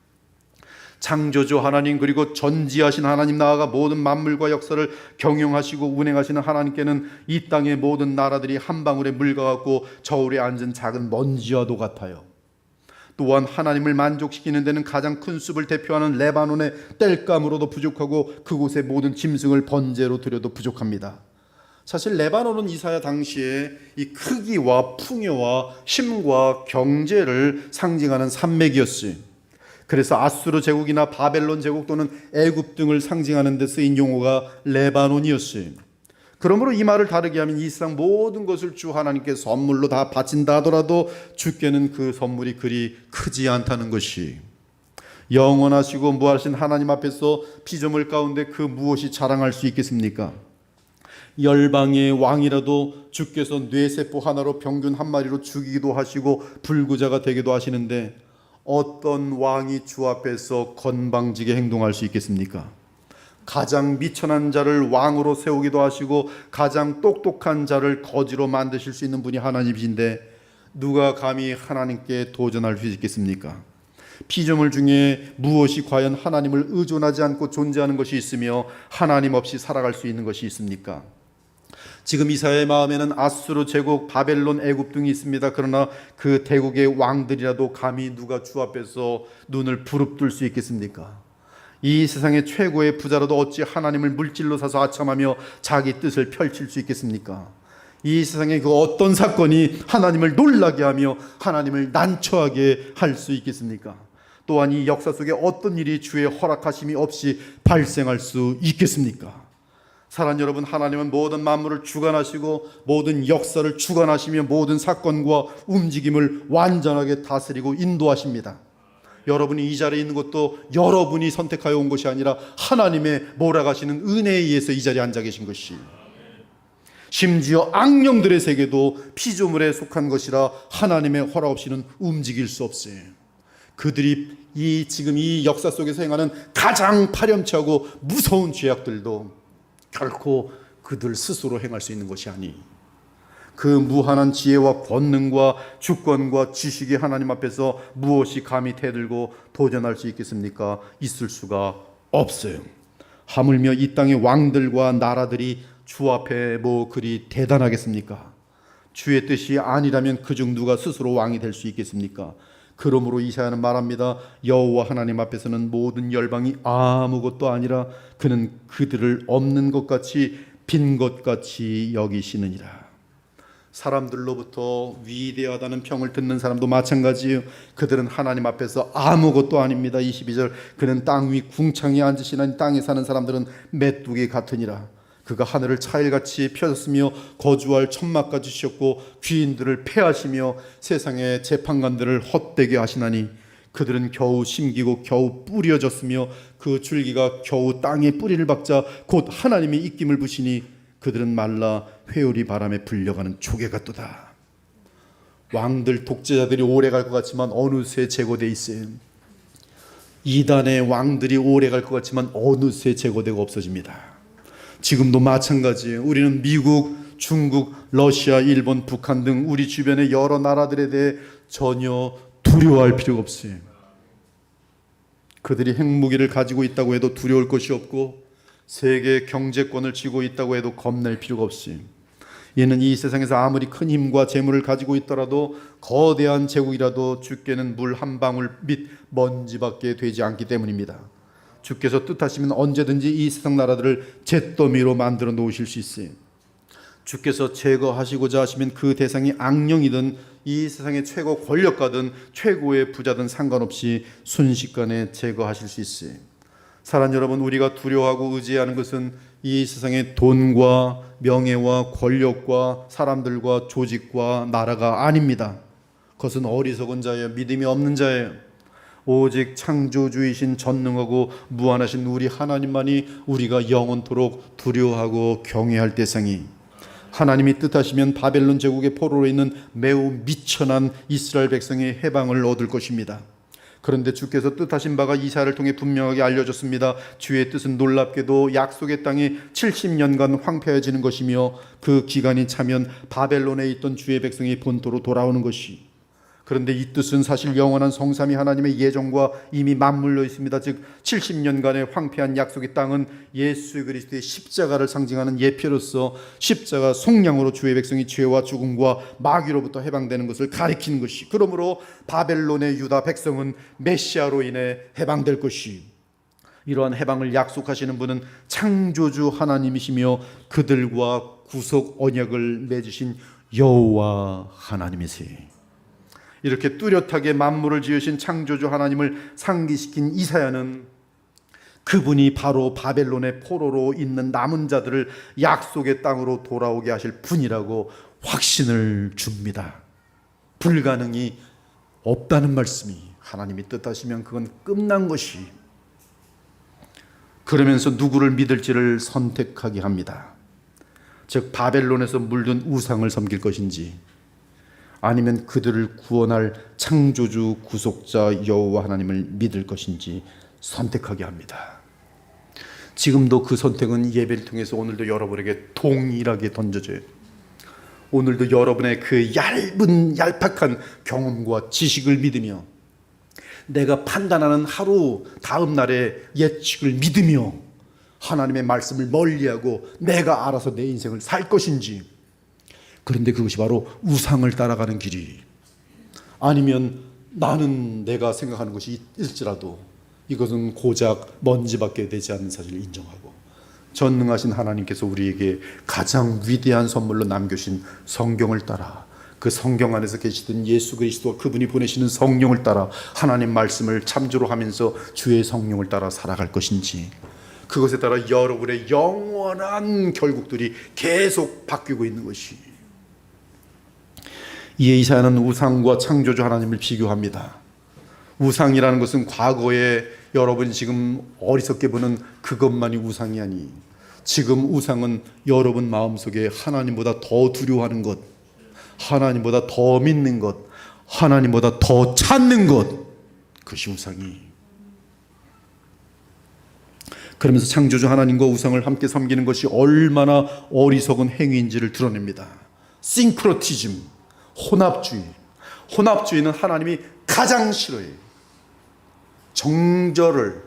창조주 하나님, 그리고 전지하신 하나님 나아가 모든 만물과 역사를 경영하시고 운행하시는 하나님께는 이 땅의 모든 나라들이 한 방울의 물과 같고 저울에 앉은 작은 먼지와도 같아요. 또한 하나님을 만족시키는 데는 가장 큰 숲을 대표하는 레바논의 땔감으로도 부족하고 그곳의 모든 짐승을 번제로 드려도 부족합니다. 사실 레바논은 이사야 당시에 이 크기와 풍요와 힘과 경제를 상징하는 산맥이었어요. 그래서 아수르 제국이나 바벨론 제국 또는 애굽 등을 상징하는 데 쓰인 용어가 레바논이었어요. 그러므로 이 말을 다르게 하면 이 세상 모든 것을 주 하나님께 선물로 다 바친다 하더라도 주께는 그 선물이 그리 크지 않다는 것이, 영원하시고 무하신 하나님 앞에서 피조물 가운데 그 무엇이 자랑할 수 있겠습니까? 열방의 왕이라도 주께서 뇌세포 하나로 병균 한 마리로 죽이기도 하시고 불구자가 되기도 하시는데, 어떤 왕이 주 앞에서 건방지게 행동할 수 있겠습니까? 가장 미천한 자를 왕으로 세우기도 하시고 가장 똑똑한 자를 거지로 만드실 수 있는 분이 하나님이신데 누가 감히 하나님께 도전할 수 있겠습니까? 피조물 중에 무엇이 과연 하나님을 의존하지 않고 존재하는 것이 있으며 하나님 없이 살아갈 수 있는 것이 있습니까? 지금 이사야의 마음에는 아수르 제국, 바벨론, 애굽 등이 있습니다. 그러나 그 대국의 왕들이라도 감히 누가 주 앞에서 눈을 부릅뜰 수 있겠습니까? 이 세상의 최고의 부자라도 어찌 하나님을 물질로 사서 아첨하며 자기 뜻을 펼칠 수 있겠습니까? 이 세상의 그 어떤 사건이 하나님을 놀라게 하며 하나님을 난처하게 할 수 있겠습니까? 또한 이 역사 속에 어떤 일이 주의 허락하심이 없이 발생할 수 있겠습니까? 사랑하는 여러분, 하나님은 모든 만물을 주관하시고 모든 역사를 주관하시며 모든 사건과 움직임을 완전하게 다스리고 인도하십니다. 여러분이 이 자리에 있는 것도 여러분이 선택하여 온 것이 아니라 하나님의 몰아가시는 은혜에 의해서 이 자리에 앉아 계신 것이, 심지어 악령들의 세계도 피조물에 속한 것이라 하나님의 허락 없이는 움직일 수 없어요. 그들이 지금 이 역사 속에서 행하는 가장 파렴치하고 무서운 죄악들도 결코 그들 스스로 행할 수 있는 것이 아니, 그 무한한 지혜와 권능과 주권과 지식이 하나님 앞에서 무엇이 감히 대들고 도전할 수 있겠습니까? 있을 수가 없어요. 하물며 이 땅의 왕들과 나라들이 주 앞에 뭐 그리 대단하겠습니까? 주의 뜻이 아니라면 그중 누가 스스로 왕이 될 수 있겠습니까? 그러므로 이사야는 말합니다. 여호와 하나님 앞에서는 모든 열방이 아무것도 아니라 그는 그들을 없는 것 같이 빈 것 같이 여기시느니라. 사람들로부터 위대하다는 평을 듣는 사람도 마찬가지예요. 그들은 하나님 앞에서 아무것도 아닙니다. 22절, 그는 땅 위 궁창에 앉으시나니 땅에 사는 사람들은 메뚜기 같으니라. 그가 하늘을 차일같이 펴셨으며 거주할 천막까지 주셨고 귀인들을 패하시며 세상의 재판관들을 헛되게 하시나니 그들은 겨우 심기고 겨우 뿌려졌으며 그 줄기가 겨우 땅에 뿌리를 박자 곧 하나님의 입김을 부시니 그들은 말라 회오리 바람에 불려가는 조개 같도다. 왕들 독재자들이 오래 갈 것 같지만 어느새 제거돼 있어요. 이단의 왕들이 오래 갈 것 같지만 어느새 제거되고 없어집니다. 지금도 마찬가지예요. 우리는 미국, 중국, 러시아, 일본, 북한 등 우리 주변의 여러 나라들에 대해 전혀 두려워할 필요가 없어요. 그들이 핵무기를 가지고 있다고 해도 두려울 것이 없고 세계 경제권을 쥐고 있다고 해도 겁낼 필요가 없어요. 이는 이 세상에서 아무리 큰 힘과 재물을 가지고 있더라도 거대한 제국이라도 주께는 물 한 방울 및 먼지밖에 되지 않기 때문입니다. 주께서 뜻하시면 언제든지 이 세상 나라들을 잿더미로 만들어 놓으실 수 있어요. 주께서 제거하시고자 하시면 그 대상이 악령이든 이 세상의 최고 권력가든 최고의 부자든 상관없이 순식간에 제거하실 수 있어요. 사랑하는 여러분, 우리가 두려워하고 의지하는 것은 이 세상의 돈과 명예와 권력과 사람들과 조직과 나라가 아닙니다. 그것은 어리석은 자예요. 믿음이 없는 자예요. 오직 창조주이신 전능하고 무한하신 우리 하나님만이 우리가 영원토록 두려워하고 경외할 대상이, 하나님이 뜻하시면 바벨론 제국의 포로로 있는 매우 미천한 이스라엘 백성의 해방을 얻을 것입니다. 그런데 주께서 뜻하신 바가 이사야를 통해 분명하게 알려졌습니다. 주의 뜻은 놀랍게도 약속의 땅이 70년간 황폐해지는 것이며 그 기간이 차면 바벨론에 있던 주의 백성이 본토로 돌아오는 것이, 그런데 이 뜻은 사실 영원한 성삼위 하나님의 예정과 이미 맞물려 있습니다. 즉 70년간의 황폐한 약속의 땅은 예수 그리스도의 십자가를 상징하는 예표로서 십자가 속량으로 주의 백성이 죄와 죽음과 마귀로부터 해방되는 것을 가리키는 것이, 그러므로 바벨론의 유다 백성은 메시아로 인해 해방될 것이, 이러한 해방을 약속하시는 분은 창조주 하나님이시며 그들과 구속 언약을 맺으신 여호와 하나님이세요. 이렇게 뚜렷하게 만물을 지으신 창조주 하나님을 상기시킨 이사야는 그분이 바로 바벨론의 포로로 있는 남은 자들을 약속의 땅으로 돌아오게 하실 분이라고 확신을 줍니다. 불가능이 없다는 말씀이, 하나님이 뜻하시면 그건 끝난 것이, 그러면서 누구를 믿을지를 선택하게 합니다. 즉 바벨론에서 물든 우상을 섬길 것인지 아니면 그들을 구원할 창조주 구속자 여호와 하나님을 믿을 것인지 선택하게 합니다. 지금도 그 선택은 예배를 통해서 오늘도 여러분에게 동일하게 던져져요. 오늘도 여러분의 그 얄팍한 경험과 지식을 믿으며 내가 판단하는 하루 다음 날의 예측을 믿으며 하나님의 말씀을 멀리하고 내가 알아서 내 인생을 살 것인지. 그런데 그것이 바로 우상을 따라가는 길이, 아니면 나는 내가 생각하는 것이 있을지라도 이것은 고작 먼지밖에 되지 않는 사실을 인정하고, 전능하신 하나님께서 우리에게 가장 위대한 선물로 남겨주신 성경을 따라, 그 성경 안에서 계시던 예수 그리스도와 그분이 보내시는 성령을 따라 하나님 말씀을 참조로 하면서 주의 성령을 따라 살아갈 것인지, 그것에 따라 여러분의 영원한 결국들이 계속 바뀌고 있는 것이. 이에 이사야는 우상과 창조주 하나님을 비교합니다. 우상이라는 것은 과거에 여러분이 지금 어리석게 보는 그것만이 우상이 아니, 지금 우상은 여러분 마음속에 하나님보다 더 두려워하는 것, 하나님보다 더 믿는 것, 하나님보다 더 찾는 것, 그것이 우상이. 그러면서 창조주 하나님과 우상을 함께 섬기는 것이 얼마나 어리석은 행위인지를 드러냅니다. 싱크로티즘, 혼합주의. 혼합주의는 하나님이 가장 싫어해요. 정절을,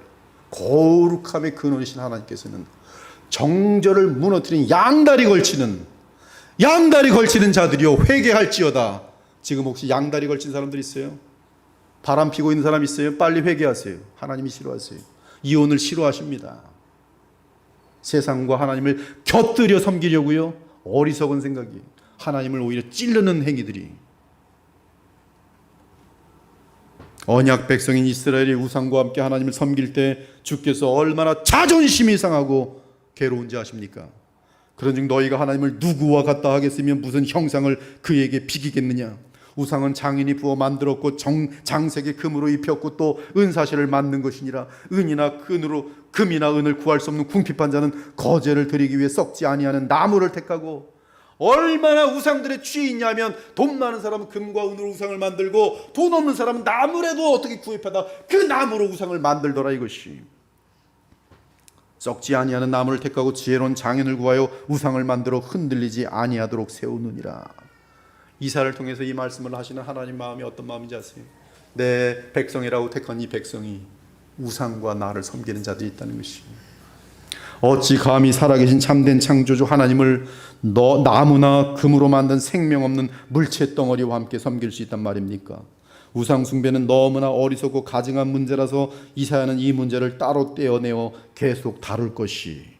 거룩함의 근원이신 하나님께서는 정절을 무너뜨린 양다리 걸치는 자들이요 회개할지어다. 지금 혹시 양다리 걸친 사람들 있어요? 바람 피고 있는 사람 있어요? 빨리 회개하세요. 하나님이 싫어하세요. 이혼을 싫어하십니다. 세상과 하나님을 곁들여 섬기려고요, 어리석은 생각이, 하나님을 오히려 찌르는 행위들이. 언약 백성인 이스라엘이 우상과 함께 하나님을 섬길 때 주께서 얼마나 자존심이 상하고 괴로운지 아십니까? 그런즉 너희가 하나님을 누구와 같다 하겠으면 무슨 형상을 그에게 비기겠느냐. 우상은 장인이 부어 만들었고 장색의 금으로 입혔고 또 은사시를 만든 것이니라. 은이나 금이나 은을 구할 수 없는 궁핍한 자는 거제를 드리기 위해 썩지 아니하는 나무를 택하고. 얼마나 우상들의 취해 있냐면, 돈 많은 사람은 금과 은으로 우상을 만들고 돈 없는 사람은 나무라도 어떻게 구입하다 그 나무로 우상을 만들더라. 이것이 썩지 아니하는 나무를 택하고 지혜로운 장인을 구하여 우상을 만들어 흔들리지 아니하도록 세우느니라. 이사를 통해서 이 말씀을 하시는 하나님 마음이 어떤 마음인지 아세요? 내 백성이라고 택한 이 백성이 우상과 나를 섬기는 자들이 있다는 것이. 어찌 감히 살아계신 참된 창조주 하나님을 나무나 금으로 만든 생명 없는 물체 덩어리와 함께 섬길 수 있단 말입니까? 우상 숭배는 너무나 어리석고 가증한 문제라서 이사야는 이 문제를 따로 떼어내어 계속 다룰 것이.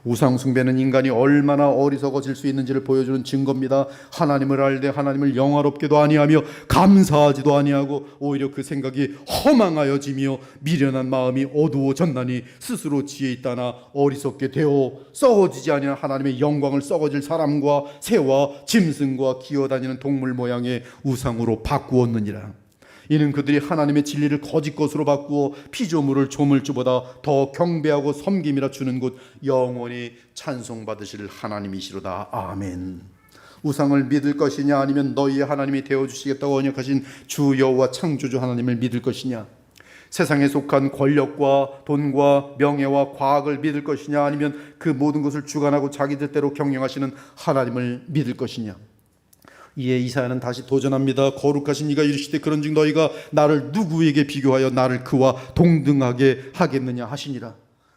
우상 숭배는 인간이 얼마나 어리석어질 수 있는지를 보여주는 증거입니다. 하나님을 알되 하나님을 영화롭게도 아니하며 감사하지도 아니하고 오히려 그 생각이 허망하여지며 미련한 마음이 어두워졌나니 스스로 지혜 있다나 어리석게 되어 썩어지지 아니한 하나님의 영광을 썩어질 사람과 새와 짐승과 기어다니는 동물 모양의 우상으로 바꾸었느니라. 이는 그들이 하나님의 진리를 거짓 것으로 바꾸어 피조물을 조물주보다 더 경배하고 섬김이라 주는 곳 영원히 찬송받으실 하나님이시로다. 아멘. 우상을 믿을 것이냐, 아니면 너희의 하나님이 되어주시겠다고 언약하신 주 여호와 창조주 하나님을 믿을 것이냐, 세상에 속한 권력과 돈과 명예와 과학을 믿을 것이냐, 아니면 그 모든 것을 주관하고 자기 뜻대로 경영하시는 하나님을 믿을 것이냐. 이에 이사야는 다시 도전합니다. 거룩하신 이가 이르시되 그런즉 너희가 나를 누구에게 비교하여 나를 그와 동등하게 하겠느냐 하시니라.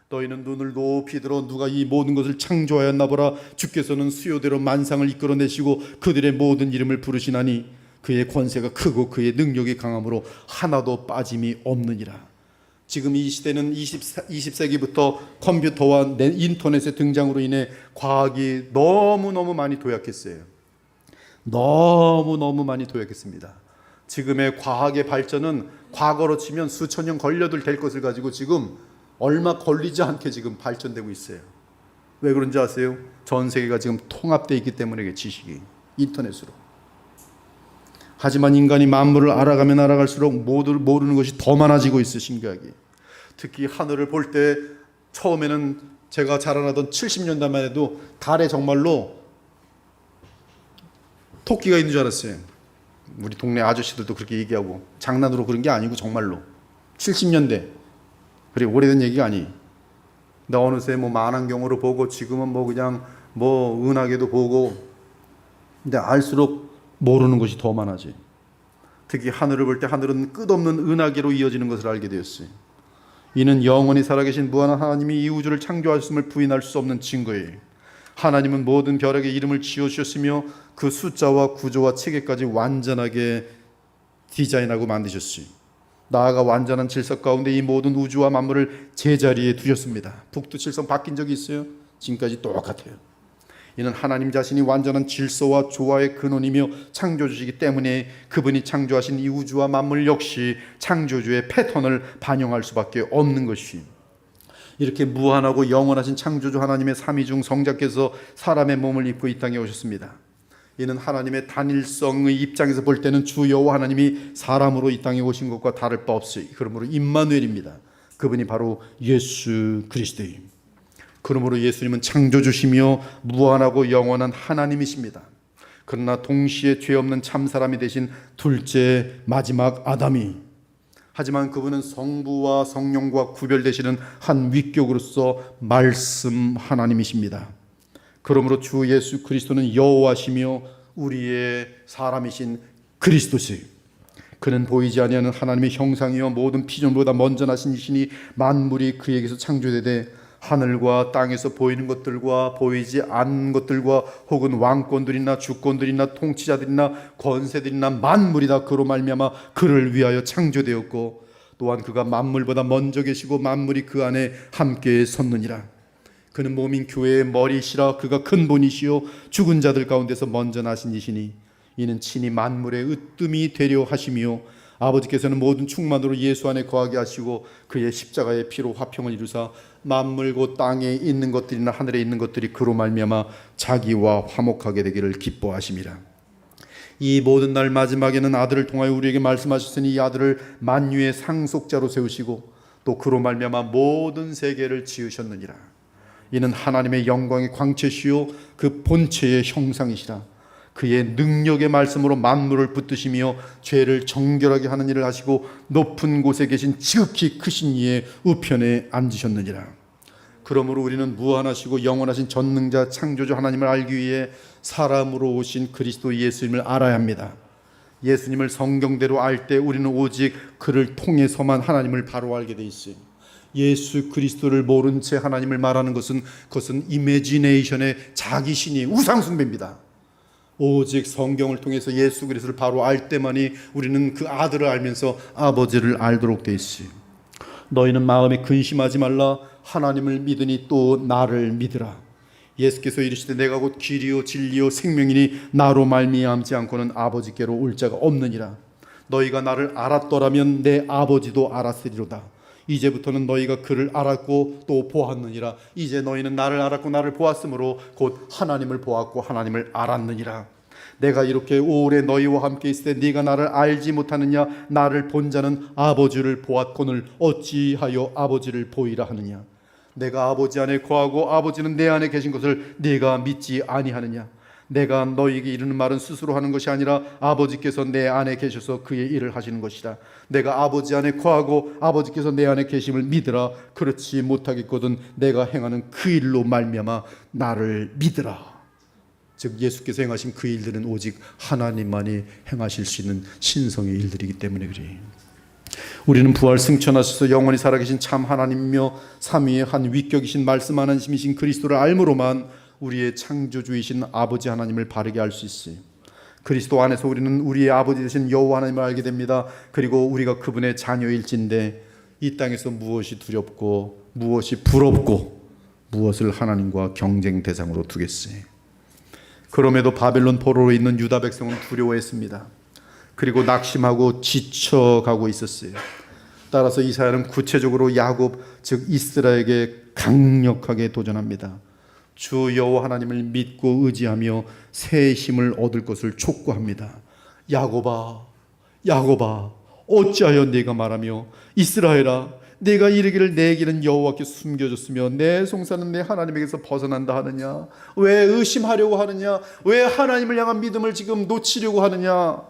너희는 눈을 높이 들어 누가 이 모든 것을 창조하였나 보라. 주께서는 수요대로 만상을 이끌어내시고 그들의 모든 이름을 부르시나니 그의 권세가 크고 그의 능력이 강함으로 하나도 빠짐이 없느니라. 지금 이 시대는 20세기부터 컴퓨터와 인터넷의 등장으로 인해 과학이 너무너무 많이 도약했어요. 너무너무 많이 도약했습니다. 지금의 과학의 발전은 과거로 치면 수천 년 걸려도 될 것을 가지고 지금 얼마 걸리지 않게 지금 발전되고 있어요. 왜 그런지 아세요? 전 세계가 지금 통합되어 있기 때문에, 지식이 인터넷으로. 하지만 인간이 만물을 알아가면 알아갈수록 모르는 것이 더 많아지고 있어. 신기하게. 특히 하늘을 볼 때 처음에는 제가 자라나던 70년대만 해도 달에 정말로 토끼가 있는 줄 알았어요. 우리 동네 아저씨들도 그렇게 얘기하고, 장난으로 그런 게 아니고 정말로 70년대, 그리고 오래된 얘기가 아니. 나 어느새 만안경으로 보고 지금은 그냥 은하계도 보고. 근데 알수록 모르는 것이 더 많아지. 특히 하늘을 볼 때 하늘은 끝없는 은하계로 이어지는 것을 알게 되었어요. 이는 영원히 살아계신 무한한 하나님이 이 우주를 창조하셨음을 부인할 수 없는 증거예요. 하나님은 모든 별에게 이름을 지어주셨으며 그 숫자와 구조와 체계까지 완전하게 디자인하고 만드셨어요. 나아가 완전한 질서 가운데 이 모든 우주와 만물을 제자리에 두셨습니다. 북두칠성 바뀐 적이 있어요? 지금까지 똑같아요. 이는 하나님 자신이 완전한 질서와 조화의 근원이며 창조주시기 때문에 그분이 창조하신 이 우주와 만물 역시 창조주의 패턴을 반영할 수밖에 없는 것입니다. 이렇게 무한하고 영원하신 창조주 하나님의 삼위중 성자께서 사람의 몸을 입고 이 땅에 오셨습니다. 이는 하나님의 단일성의 입장에서 볼 때는 주 여호와 하나님이 사람으로 이 땅에 오신 것과 다를 바 없어요. 그러므로 임마누엘입니다. 그분이 바로 예수 그리스도입니다. 그러므로 예수님은 창조주시며 무한하고 영원한 하나님이십니다. 그러나 동시에 죄 없는 참사람이 되신 둘째 마지막 아담이, 하지만 그분은 성부와 성령과 구별되시는 한 위격으로서 말씀 하나님이십니다. 그러므로 주 예수 그리스도는 여호와시며 우리의 사람이신 그리스도시요, 그는 보이지 아니하는 하나님의 형상이요 모든 피조물보다 먼저 나신 이시니 만물이 그에게서 창조되되 하늘과 땅에서 보이는 것들과 보이지 않는 것들과 혹은 왕권들이나 주권들이나 통치자들이나 권세들이나 만물이 다 그로 말미암아 그를 위하여 창조되었고 또한 그가 만물보다 먼저 계시고 만물이 그 안에 함께 섰느니라. 그는 몸인 교회의 머리시라. 그가 근본이시요 죽은 자들 가운데서 먼저 나신 이시니 이는 친히 만물의 으뜸이 되려 하시며 아버지께서는 모든 충만으로 예수 안에 거하게 하시고 그의 십자가의 피로 화평을 이루사 만물 곧 땅에 있는 것들이나 하늘에 있는 것들이 그로 말미암아 자기와 화목하게 되기를 기뻐하심이라. 이 모든 날 마지막에는 아들을 통하여 우리에게 말씀하셨으니 이 아들을 만유의 상속자로 세우시고 또 그로 말미암아 모든 세계를 지으셨느니라. 이는 하나님의 영광의 광채시요 그 본체의 형상이시라. 그의 능력의 말씀으로 만물을 붙드시며 죄를 정결하게 하는 일을 하시고 높은 곳에 계신 지극히 크신 이의 우편에 앉으셨느니라. 그러므로 우리는 무한하시고 영원하신 전능자 창조주 하나님을 알기 위해 사람으로 오신 그리스도 예수님을 알아야 합니다. 예수님을 성경대로 알 때 우리는 오직 그를 통해서만 하나님을 바로 알게 돼 있어요. 예수 그리스도를 모른 채 하나님을 말하는 것은 그것은 이미지네이션의 자기신이 우상숭배입니다. 오직 성경을 통해서 예수 그리스도를 바로 알 때만이 우리는 그 아들을 알면서 아버지를 알도록 되어 있어요. 너희는 마음에 근심하지 말라. 하나님을 믿으니 또 나를 믿으라. 예수께서 이르시되 내가 곧 길이요 진리요 생명이니 나로 말미암지 않고는 아버지께로 올 자가 없느니라. 너희가 나를 알았더라면 내 아버지도 알았으리로다. 이제부터는 너희가 그를 알았고 또 보았느니라. 이제 너희는 나를 알았고 나를 보았으므로 곧 하나님을 보았고 하나님을 알았느니라. 내가 이렇게 오래 너희와 함께 있을 때 네가 나를 알지 못하느냐? 나를 본 자는 아버지를 보았거늘 어찌하여 아버지를 보이라 하느냐? 내가 아버지 안에 거하고 아버지는 내 안에 계신 것을 네가 믿지 아니하느냐? 내가 너희에게 이르는 말은 스스로 하는 것이 아니라 아버지께서 내 안에 계셔서 그의 일을 하시는 것이라. 내가 아버지 안에 거하고 아버지께서 내 안에 계심을 믿으라. 그렇지 못하겠거든 내가 행하는 그 일로 말미암아 나를 믿으라. 즉 예수께서 행하신 그 일들은 오직 하나님만이 행하실 수 있는 신성의 일들이기 때문에 그래. 우리는 부활 승천하셔서 영원히 살아계신 참 하나님이며 삼위의 한 위격이신 말씀 하나님이신 그리스도를 알므로만 우리의 창조주이신 아버지 하나님을 바르게 알 수 있어요. 그리스도 안에서 우리는 우리의 아버지 되신 여호와 하나님을 알게 됩니다. 그리고 우리가 그분의 자녀일진데 이 땅에서 무엇이 두렵고 무엇이 부럽고 무엇을 하나님과 경쟁 대상으로 두겠어요. 그럼에도 바벨론 포로로 있는 유다 백성은 두려워했습니다. 그리고 낙심하고 지쳐가고 있었어요. 따라서 이사야는 구체적으로 야곱 즉 이스라엘에게 강력하게 도전합니다. 주 여호와 하나님을 믿고 의지하며 새 힘을 얻을 것을 촉구합니다. 야곱아, 야곱아, 어찌하여 네가 말하며 이스라엘아, 네가 이르기를 내 길은 여호와께 숨겨졌으며 내 송사는 내 하나님에게서 벗어난다 하느냐? 왜 의심하려고 하느냐? 왜 하나님을 향한 믿음을 지금 놓치려고 하느냐?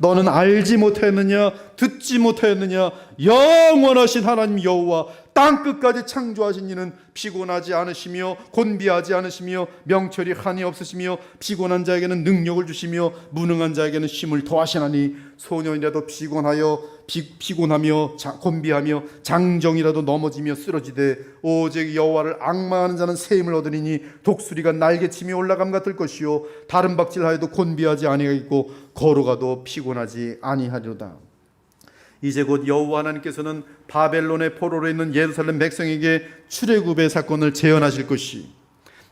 너는 알지 못하였느냐? 듣지 못하였느냐? 영원하신 하나님 여호와 땅 끝까지 창조하신 이는 피곤하지 않으시며 곤비하지 않으시며 명철이 한이 없으시며 피곤한 자에게는 능력을 주시며 무능한 자에게는 힘을 더하시나니 소년이라도 피곤하며 곤비하며 장정이라도 넘어지며 쓰러지되 오직 여호와를 앙망하는 자는 새 힘을 얻으리니 독수리가 날개치며 올라감 같을 것이요 다른 박질하여도 곤비하지 아니하겠고 걸어가도 피곤하지 아니하리로다. 이제 곧 여호와 하나님께서는 바벨론의 포로로 있는 예루살렘 백성에게 출애굽의 사건을 재현하실 것이,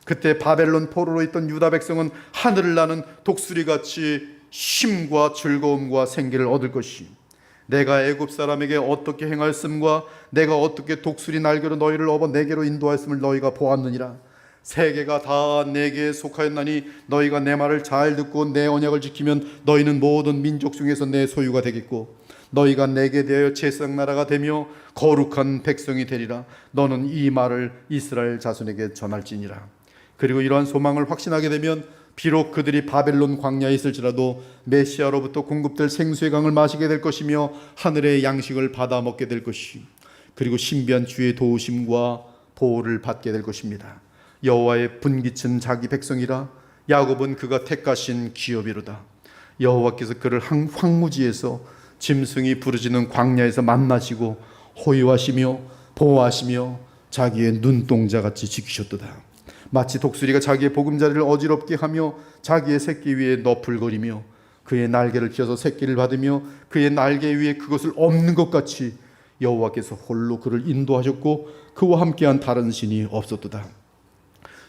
그때 바벨론 포로로 있던 유다 백성은 하늘을 나는 독수리같이 쉼과 즐거움과 생기를 얻을 것이, 내가 애굽 사람에게 어떻게 행하였음과 내가 어떻게 독수리 날개로 너희를 업어 내게로 인도하였음을 너희가 보았느니라. 세계가 다 내게 속하였나니 너희가 내 말을 잘 듣고 내 언약을 지키면 너희는 모든 민족 중에서 내 소유가 되겠고 너희가 내게 대하여 제사장 나라가 되며 거룩한 백성이 되리라. 너는 이 말을 이스라엘 자손에게 전할지니라. 그리고 이러한 소망을 확신하게 되면 비록 그들이 바벨론 광야에 있을지라도 메시아로부터 공급될 생수의 강을 마시게 될 것이며 하늘의 양식을 받아 먹게 될 것이, 그리고 신비한 주의 도우심과 보호를 받게 될 것입니다. 여호와의 분깃은 자기 백성이라 야곱은 그가 택하신 기업이로다. 여호와께서 그를 황무지에서 짐승이 부르짖는 광야에서 만나시고 호위하시며 보호하시며 자기의 눈동자같이 지키셨도다. 마치 독수리가 자기의 보금자리를 어지럽게 하며 자기의 새끼 위에 너풀거리며 그의 날개를 펴서 새끼를 받으며 그의 날개 위에 그것을 엎는 것 같이 여호와께서 홀로 그를 인도하셨고 그와 함께한 다른 신이 없었도다.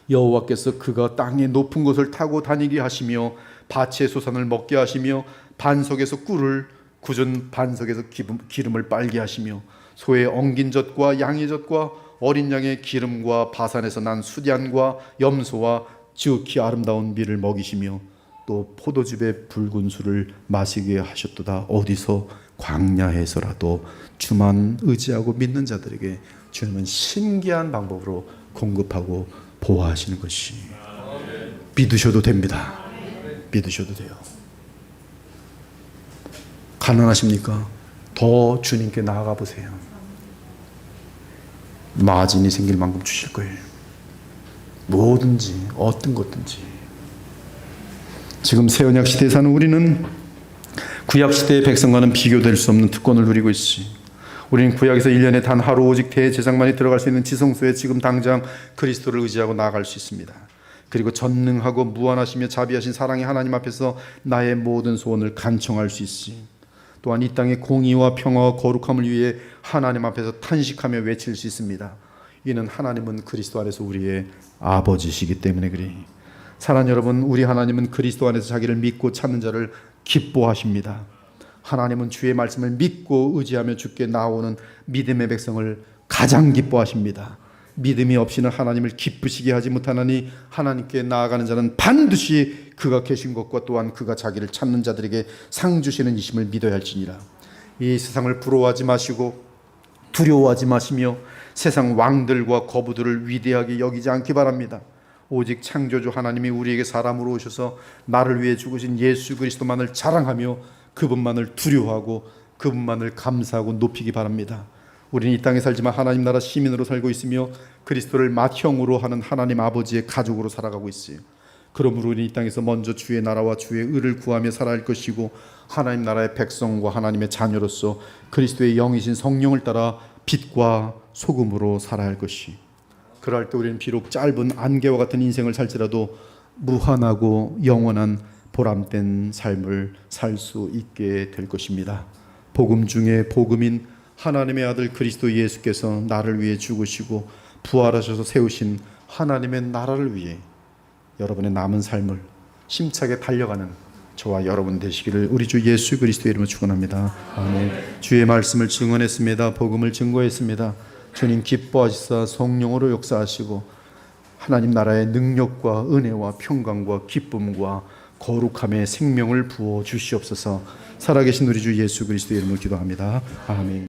여호와께서 그가 땅의 높은 곳을 타고 다니게 하시며 밭의 소산을 먹게 하시며 반석에서 꿀을 굳은 반석에서 기름을 빨게 하시며 소의 엉긴 젖과 양의 젖과 어린 양의 기름과 바산에서 난 수디안과 염소와 지극히 아름다운 밀을 먹이시며 또 포도즙의 붉은 술을 마시게 하셨도다. 어디서? 광야에서라도 주만 의지하고 믿는 자들에게 주님은 신기한 방법으로 공급하고 보호하시는 것이, 믿으셔도 됩니다. 믿으셔도 돼요. 가난하십니까? 더 주님께 나아가 보세요. 마진이 생길 만큼 주실 거예요. 뭐든지 어떤 것든지. 지금 새언약 시대에 사는 우리는 구약 시대의 백성과는 비교될 수 없는 특권을 누리고 있지. 우리는 구약에서 1년에 단 하루 오직 대제사장만이 들어갈 수 있는 지성소에 지금 당장 그리스도를 의지하고 나아갈 수 있습니다. 그리고 전능하고 무한하시며 자비하신 사랑의 하나님 앞에서 나의 모든 소원을 간청할 수 있지. 또한 이 땅의 공의와 평화와 거룩함을 위해 하나님 앞에서 탄식하며 외칠 수 있습니다. 이는 하나님은 그리스도 안에서 우리의 아버지시기 때문에 그래. 사랑하는 여러분, 우리 하나님은 그리스도 안에서 자기를 믿고 찾는 자를 기뻐하십니다. 하나님은 주의 말씀을 믿고 의지하며 주께 나오는 믿음의 백성을 가장 기뻐하십니다. 믿음이 없이는 하나님을 기쁘시게 하지 못하나니 하나님께 나아가는 자는 반드시 그가 계신 것과 또한 그가 자기를 찾는 자들에게 상 주시는 이심을 믿어야 할지니라. 이 세상을 부러워하지 마시고 두려워하지 마시며 세상 왕들과 거부들을 위대하게 여기지 않기 바랍니다. 오직 창조주 하나님이 우리에게 사람으로 오셔서 나를 위해 죽으신 예수 그리스도만을 자랑하며 그분만을 두려워하고 그분만을 감사하고 높이기 바랍니다. 우리는 이 땅에 살지만 하나님 나라 시민으로 살고 있으며 그리스도를 맏형으로 하는 하나님 아버지의 가족으로 살아가고 있어요. 그러므로 우리는 이 땅에서 먼저 주의 나라와 주의 의를 구하며 살아갈 것이고 하나님 나라의 백성과 하나님의 자녀로서 그리스도의 영이신 성령을 따라 빛과 소금으로 살아야 할 것이, 그럴 때 우리는 비록 짧은 안개와 같은 인생을 살지라도 무한하고 영원한 보람된 삶을 살 수 있게 될 것입니다. 복음 중에 복음인 하나님의 아들 그리스도 예수께서 나를 위해 죽으시고 부활하셔서 세우신 하나님의 나라를 위해 여러분의 남은 삶을 힘차게 달려가는 저와 여러분 되시기를 우리 주 예수 그리스도의 이름으로 축원합니다. 아멘. 주의 말씀을 증언했습니다. 복음을 증거했습니다. 주님 기뻐하시사 성령으로 역사하시고 하나님 나라의 능력과 은혜와 평강과 기쁨과 거룩함의 생명을 부어 주시옵소서. 살아계신 우리 주 예수 그리스도의 이름으로 기도합니다. 아멘.